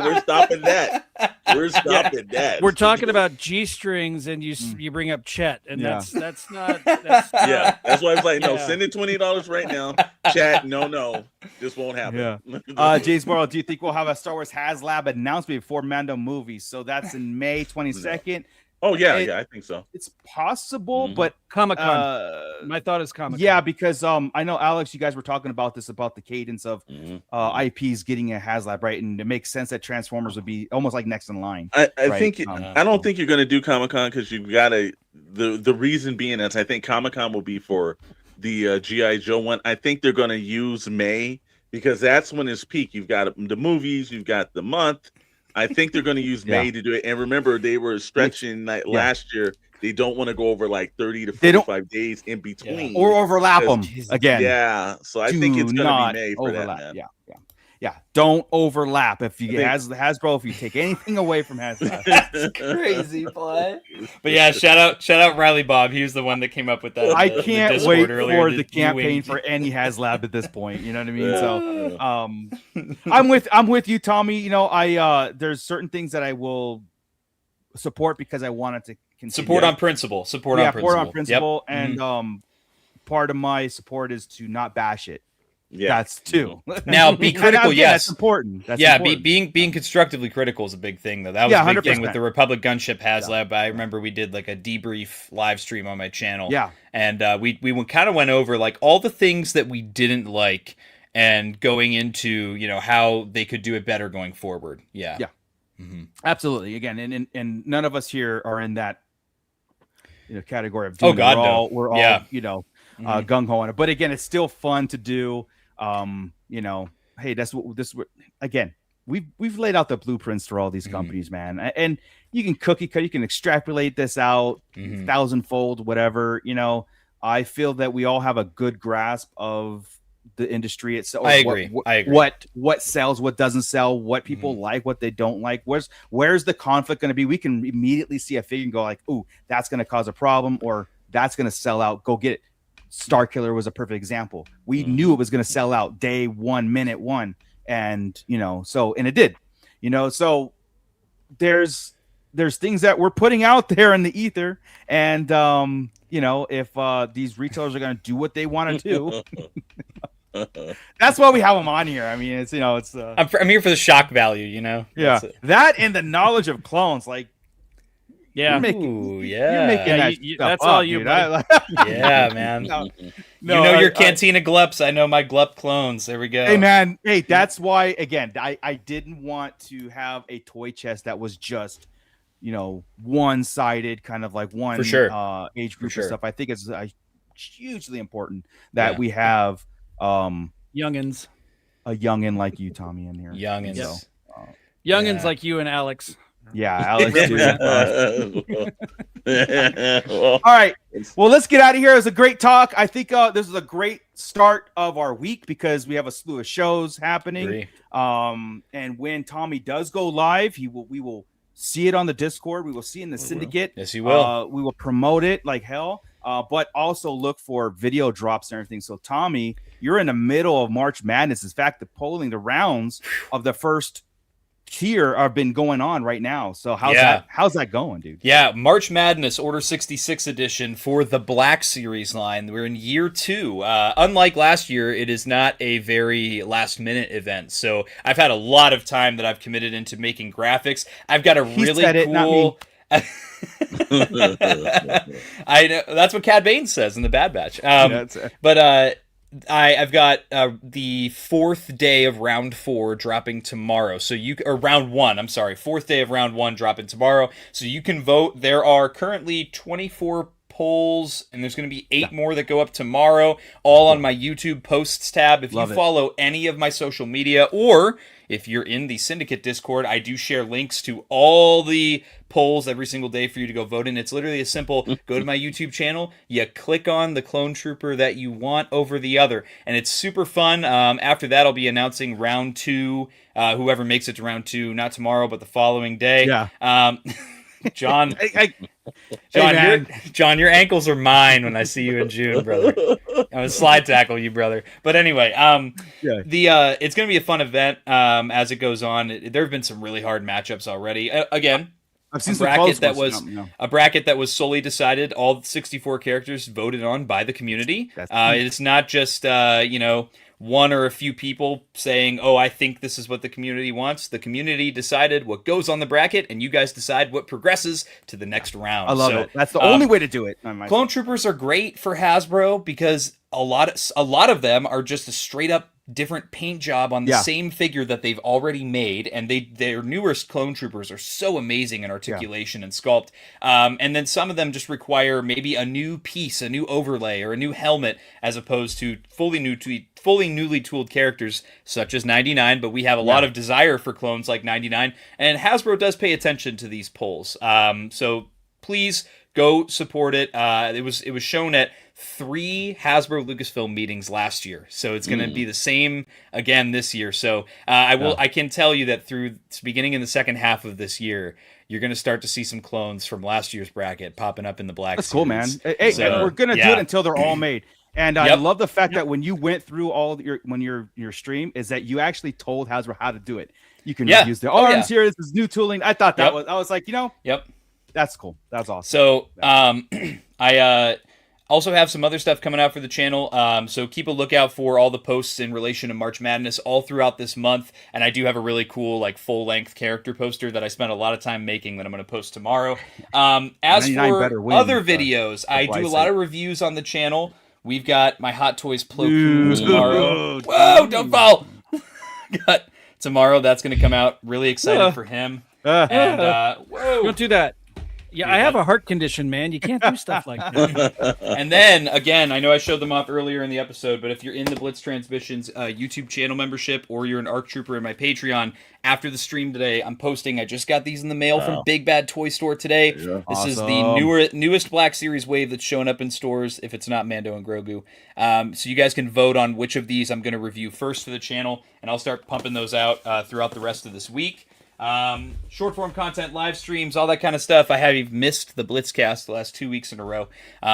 We're stopping that. We're stopping that. We're talking about G strings, and you bring up Chet, and that's not. Yeah, that's why I was like, no, send it $20 right now. Chat, no, this won't happen. Yeah. James Morrow, do you think we'll have a Star Wars HasLab announcement before Mando movies? So that's in May 22nd. Oh yeah, I think so. It's possible, but Comic-Con. My thought is Comic-Con. Yeah, because I know Alex, you guys were talking about this, about the cadence of IPs getting a HasLab, right? And it makes sense that Transformers would be almost like next in line. I think I don't think you're going to do Comic-Con because you've got to. The reason being is I think Comic-Con will be for the G.I. Joe one. I think they're going to use May because that's when it's peak. You've got the movies, you've got the month. I think they're going to use May to do it. And remember, they were stretching last year. They don't want to go over like 30 to 45 days in between. Or overlap them again. Yeah. So I think it's going to be May for that, man. Yeah. Don't overlap. If you Hasbro, if you take anything away from Hasbro, that's crazy play. But yeah, shout out Riley Bob. He was the one that came up with that. I can't wait for the campaign for any HasLab at this point. You know what I mean? So I'm with you, Tommy. I there's certain things that I will support because I wanted to continue. Support on principle. Support on principle. Yep. And part of my support is to not bash it. Yeah, that's two. Now, be critical. Yes, that's important. Being constructively critical is a big thing, though. That was a big 100%. Thing with the Republic Gunship HasLab. I remember we did like a debrief live stream on my channel. Yeah, and we kind of went over like all the things that we didn't like, and going into how they could do it better going forward. Yeah, absolutely. Again, and none of us here are in that category of. Oh God, no. We're all gung ho on it. But again, it's still fun to do. Hey, that's what this. Again, we've laid out the blueprints for all these companies, man, and you can cookie cut, you can extrapolate this out 1,000-fold, whatever. I feel that we all have a good grasp of the industry itself. I agree. What sells, what doesn't sell, what people like, what they don't like. Where's the conflict going to be? We can immediately see a figure and go like, "Ooh, that's going to cause a problem," or "That's going to sell out. Go get it." Star-Killer was a perfect example. We knew it was going to sell out day one, minute one, and and it did. So there's things that we're putting out there in the ether, and if these retailers are going to do what they want to do, that's why we have them on here. I mean, it's I'm here for the shock value, Yeah, that and the knowledge of clones, like. Yeah. You're making that's all you. Yeah, man. Your Cantina Glups. I know my Glup clones. There we go. Hey, man. Hey, that's why. Again, I didn't want to have a toy chest that was just, one-sided, kind of like one age group and stuff. I think it's hugely important that we have youngins, a youngin like you, Tommy, in here. Youngins, so, youngins like you and Alex. Yeah, Alex. All right. Well, let's get out of here. It was a great talk. I think this is a great start of our week because we have a slew of shows happening. And when Tommy does go live, we will see it on the Discord. We will see it in the Syndicate. Yes, he will. We will promote it like hell. But also look for video drops and everything. So, Tommy, you're in the middle of March Madness. In fact, the rounds of the first tier have been going on right now. So how's that going, dude? Yeah, March Madness Order 66 edition for the Black Series line. We're in year 2. Unlike last year, it is not a very last minute event. So I've had a lot of time that I've committed into making graphics. I've got a really cool I know that's what Cad Bane says in the Bad Batch. But I've got the 4th day of round 4 dropping tomorrow. So or round 1. I'm sorry, 4th day of round 1 dropping tomorrow. So you can vote. There are currently 24 polls, and there's going to be 8 more that go up tomorrow, all on my YouTube posts tab. If you follow any of my social media, or if you're in the Syndicate Discord, I do share links to all the polls every single day for you to go vote in. It's literally as simple. Go to my YouTube channel, you click on the clone trooper that you want over the other, and it's super fun. After that, I'll be announcing round 2. Whoever makes it to round 2, not tomorrow, but the following day. Yeah. John, John, your ankles are mine when I see you in June, brother. I'm gonna slide tackle you, brother. But anyway, it's gonna be a fun event as it goes on. There have been some really hard matchups already. Again, I've seen a bracket that was solely decided, all 64 characters voted on by the community. It's not just one or a few people saying, "Oh, I think this is what the community wants." The community decided what goes on the bracket, and you guys decide what progresses to the next round. I love it. That's the only way to do it. Clone Troopers are great for Hasbro because a lot of them are just a straight up different paint job on the same figure that they've already made, and their newest Clone Troopers are so amazing in articulation and sculpt. And then some of them just require maybe a new piece, a new overlay, or a new helmet, as opposed to fully newly tooled characters such as 99. But we have a lot of desire for clones like 99, and Hasbro does pay attention to these polls. So please go support it. It was shown at 3 Hasbro Lucasfilm meetings last year, so it's going to be the same again this year. So I can tell you that beginning in the second half of this year, you're going to start to see some clones from last year's bracket popping up in the Black Series. That's cool, man. Hey, so, we're going to do it until they're all made. And I love the fact that when you went through all your stream, is that you actually told Hasbro how to do it. You can use the arms here. This is new tooling. I thought that I was like, that's cool. That's awesome. So I also have some other stuff coming out for the channel, so keep a lookout for all the posts in relation to March Madness all throughout this month. And I do have a really cool full-length character poster that I spent a lot of time making that I'm going to post tomorrow. As for other videos, I do a lot of reviews on the channel. We've got my Hot Toys Plo Koon tomorrow. Whoa, don't fall! Got tomorrow, that's going to come out. Really excited for him. And whoa! Don't do that. Yeah, I have a heart condition, man. You can't do stuff like that. And then, again, I know I showed them off earlier in the episode, but if you're in the Blitz Transmissions YouTube channel membership, or you're an ARC Trooper in my Patreon, after the stream today, I'm posting. I just got these in the mail from Big Bad Toy Store today. Yeah. This is the newest Black Series wave that's showing up in stores, if it's not Mando and Grogu. So you guys can vote on which of these I'm going to review first for the channel, and I'll start pumping those out throughout the rest of this week. Short form content, live streams, all that kind of stuff. I have missed the Blitzcast the last 2 weeks in a row,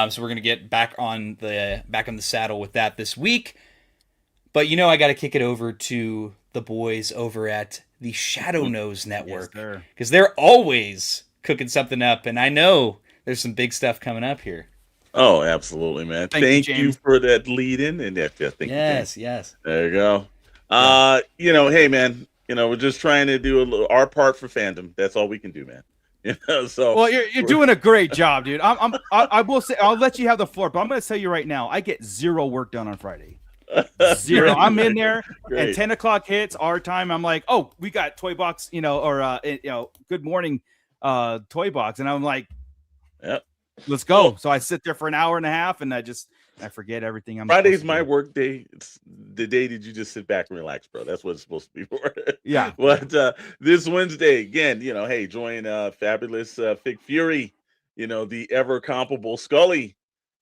so we're gonna get back on the saddle with that this week. But I got to kick it over to the boys over at the Shadow Nose Network, because they're always cooking something up, and I know there's some big stuff coming up here. Oh, absolutely, man! Thank you for that lead in, and yes. There you go. Hey, man. We're just trying to do our part for fandom. That's all we can do, man. So well, you're doing a great job, dude. I will say, I'll let you have the floor, but I'm going to tell you right now, I get zero work done on Friday. Zero. I'm in there, and 10 o'clock hits our time. I'm like, oh, we got Toy Box, good morning, Toy Box, and I'm like, yep, let's go. So I sit there for an hour and a half, and I forget everything. Friday's my work day. It's the day that you just sit back and relax, bro. That's what it's supposed to be for. Yeah. But this Wednesday, again, hey, join fabulous Fig Fury, the ever comparable Scully,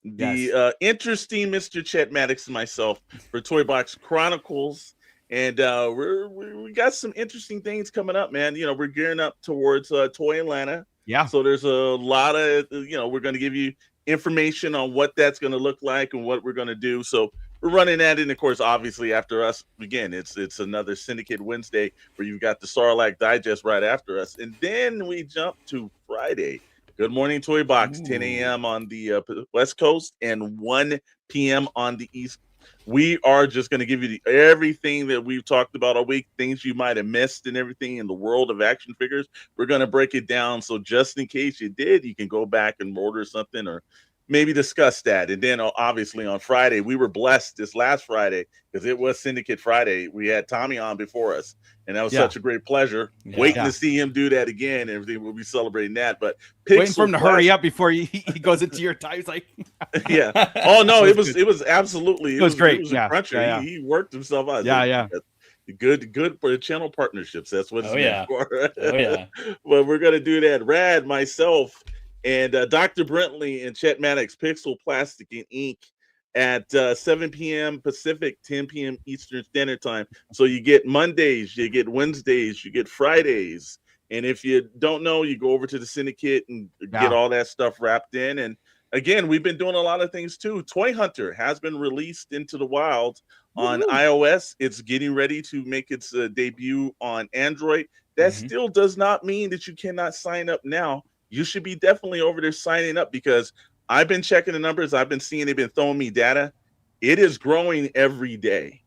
the interesting Mr. Chet Maddox and myself for Toy Box Chronicles. And we got some interesting things coming up, man. We're gearing up towards Toy Atlanta. Yeah. So there's a lot of, we're going to give you information on what that's going to look like and what we're going to do. So we're running that in. Of course, obviously after us, again, it's another Syndicate Wednesday where you've got the Sarlacc Digest right after us. And then we jump to Friday. Good Morning Toy Box, 10 a.m. on the West Coast and 1 p.m. on the East we are just going to give you everything that we've talked about all week, things you might have missed and everything in the world of action figures. We're going to break it down. So just in case you did, you can go back and order something or maybe discuss that. And then obviously on Friday, we were blessed this last Friday because it was Syndicate Friday. We had Tommy on before us, and that was such a great pleasure. Waiting to see him do that again and everything. We'll be celebrating that. But waiting for him to hurry up before he goes into your time. He's like, yeah. Oh no, it was absolutely it was great. It was a cruncher. He worked himself out. Good for the channel partnerships. That's what it's meant for. Well, we're gonna do that. Rad, myself, and Dr. Brentley and Chet Maddox, Pixel Plastic and Ink at 7 p.m. Pacific, 10 p.m. Eastern Standard Time. So you get Mondays, you get Wednesdays, you get Fridays. And if you don't know, you go over to the Syndicate and get all that stuff wrapped in. And again, we've been doing a lot of things too. Toy Hunter has been released into the wild on iOS. It's getting ready to make its debut on Android. That still does not mean that you cannot sign up now. You should be definitely over there signing up because I've been checking the numbers. I've been seeing they've been throwing me data. It is growing every day.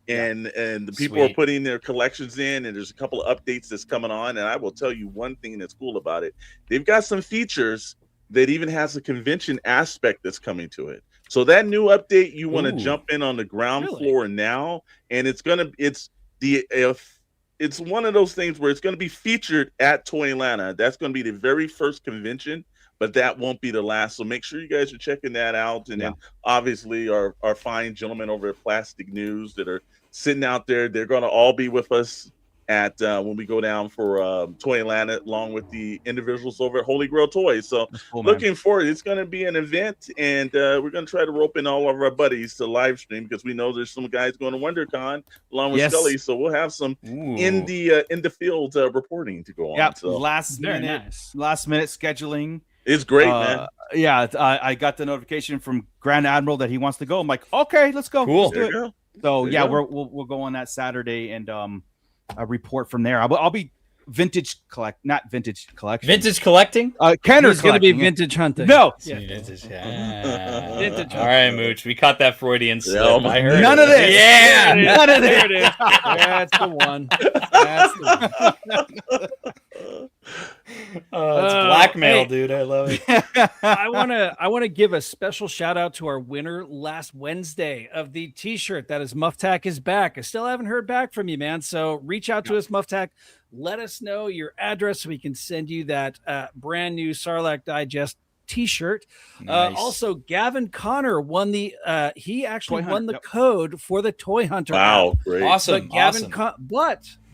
And the people are putting their collections in, and there's a couple of updates that's coming on. And I will tell you one thing that's cool about it. They've got some features that even has a convention aspect that's coming to it. So that new update, you want to jump in on the ground floor now, and it's one of those things where it's going to be featured at Toy Atlanta. That's going to be the very first convention, but that won't be the last. So make sure you guys are checking that out. And then obviously our fine gentlemen over at Plastic News that are sitting out there, they're going to all be with us at when we go down for Toy Atlanta, along with the individuals over at Holy Grail Toys. So looking forward, it's going to be an event, and we're going to try to rope in all of our buddies to live stream because we know there's some guys going to WonderCon along with Scully. So we'll have some in the field reporting to go on. So last minute scheduling. It's great, man. I got the notification from Grand Admiral that he wants to go. I'm like, okay, let's go. Cool. Let's do it. So we'll go on that Saturday and a report from there. I'll be vintage collecting. Vintage collecting? Kenner's going to be vintage hunting. No. Vintage. Vintage. All right, Mooch. We caught that Freudian slip. I heard none of this. Yeah. None of this. There it is. That's the one. That's the one. Oh, it's blackmail, dude. I love it. I want to give a special shout out to our winner last Wednesday of the T-shirt. That is Mufftack is back. I still haven't heard back from you, man. So reach out to us, Mufftack. Let us know your address so we can send you that brand new Sarlacc Digest T-shirt. Nice. Also, Gavin Connor won the won the code for the Toy Hunter. Wow, app. great! Awesome.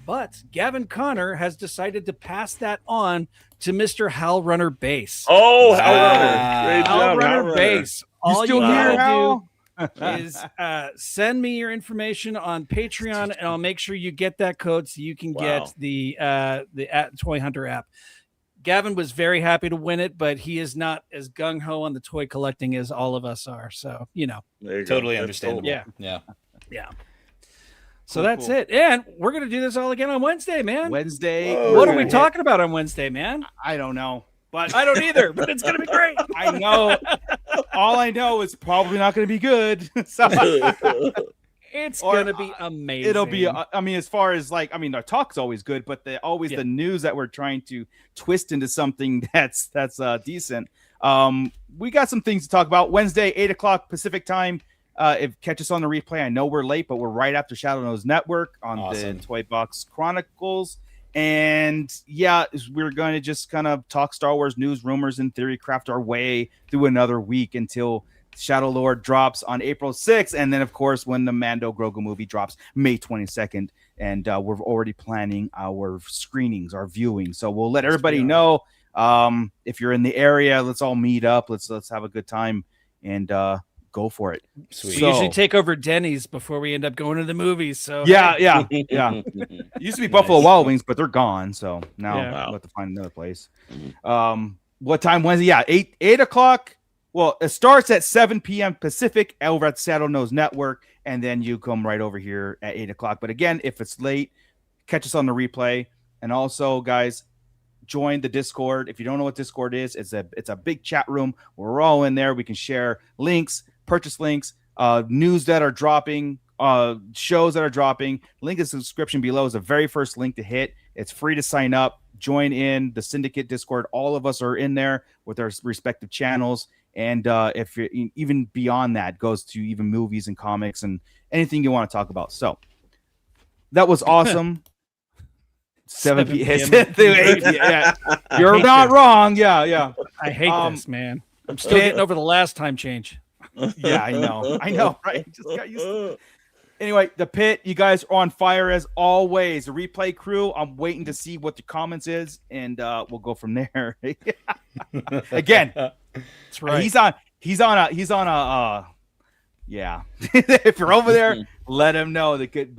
But Gavin Connor has decided to pass that on to Mr. Hal Runner Base. Oh, Hal Runner! Great Hal job, Runner Base. All still you here, gotta do is send me your information on Patreon, and I'll make sure you get that code so you can get the Toy Hunter app. Gavin was very happy to win it, but he is not as gung-ho on the toy collecting as all of us are. So, Totally understandable. Yeah. So that's it. And we're going to do this all again on Wednesday, man. Wednesday. What are we talking about on Wednesday, man? I don't know. But I don't either, but it's going to be great. I know. All I know is probably not going to be good. So it's going to be amazing. It'll be, as far as our talk's always good, but the news that we're trying to twist into something that's decent. We got some things to talk about. Wednesday, 8:00 Pacific time. If catch us on the replay, I know we're late, but we're right after Shadow Nose Network on the Toy Box Chronicles. And we're going to just kind of talk Star Wars news, rumors, and theory, craft our way through another week until Shadow Lord drops on April 6th. And then, of course, when the Mando Grogu movie drops May 22nd. And we're already planning our screenings, our viewing. So we'll let everybody know. If you're in the area, let's all meet up. Let's have a good time and go for it. Sweet. We usually take over Denny's before we end up going to the movies. So yeah. It used to be Buffalo Wild Wings, but they're gone. So now we'll have to find another place. What time Wednesday? 8:00. Well, it starts at 7 p.m. Pacific over at Shadow Nose Network, and then you come right over here at 8:00. But again, if it's late, catch us on the replay. And also, guys, join the Discord. If you don't know what Discord is, it's a big chat room where we're all in there. We can share links, purchase links, news that are dropping, shows that are dropping. Link in the description below is the very first link to hit. It's free to sign up, join in the Syndicate Discord. All of us are in there with our respective channels. And if you're, even beyond that, goes to even movies and comics and anything you want to talk about. So that was awesome. 7 p.m. Yeah. You're not wrong. Yeah. I hate this, man. I'm still getting over the last time change. Yeah, I know, right? Just got used to it. Anyway, the pit, you guys are on fire as always. The replay crew, I'm waiting to see what the comments is, and we'll go from there. Again, that's right. He's on a yeah. If you're over there, let him know that get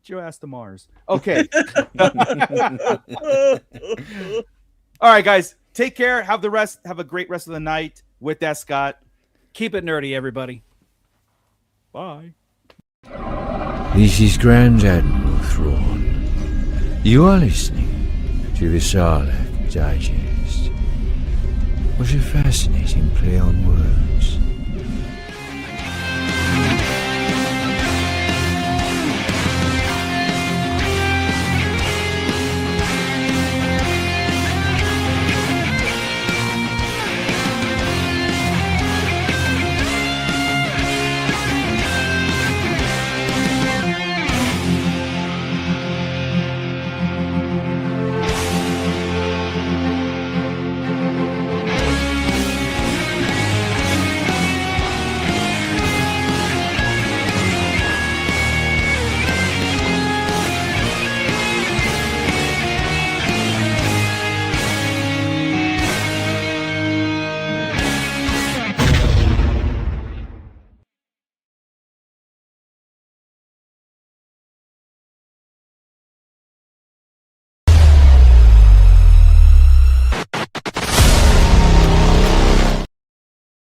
your ass to Mars. Okay. All right, guys. Take care. Have a great rest of the night. With that, Scott. Keep it nerdy, everybody. Bye. This is Grand Admiral Thrawn. You are listening to the HasLab Digest. What a fascinating play on words.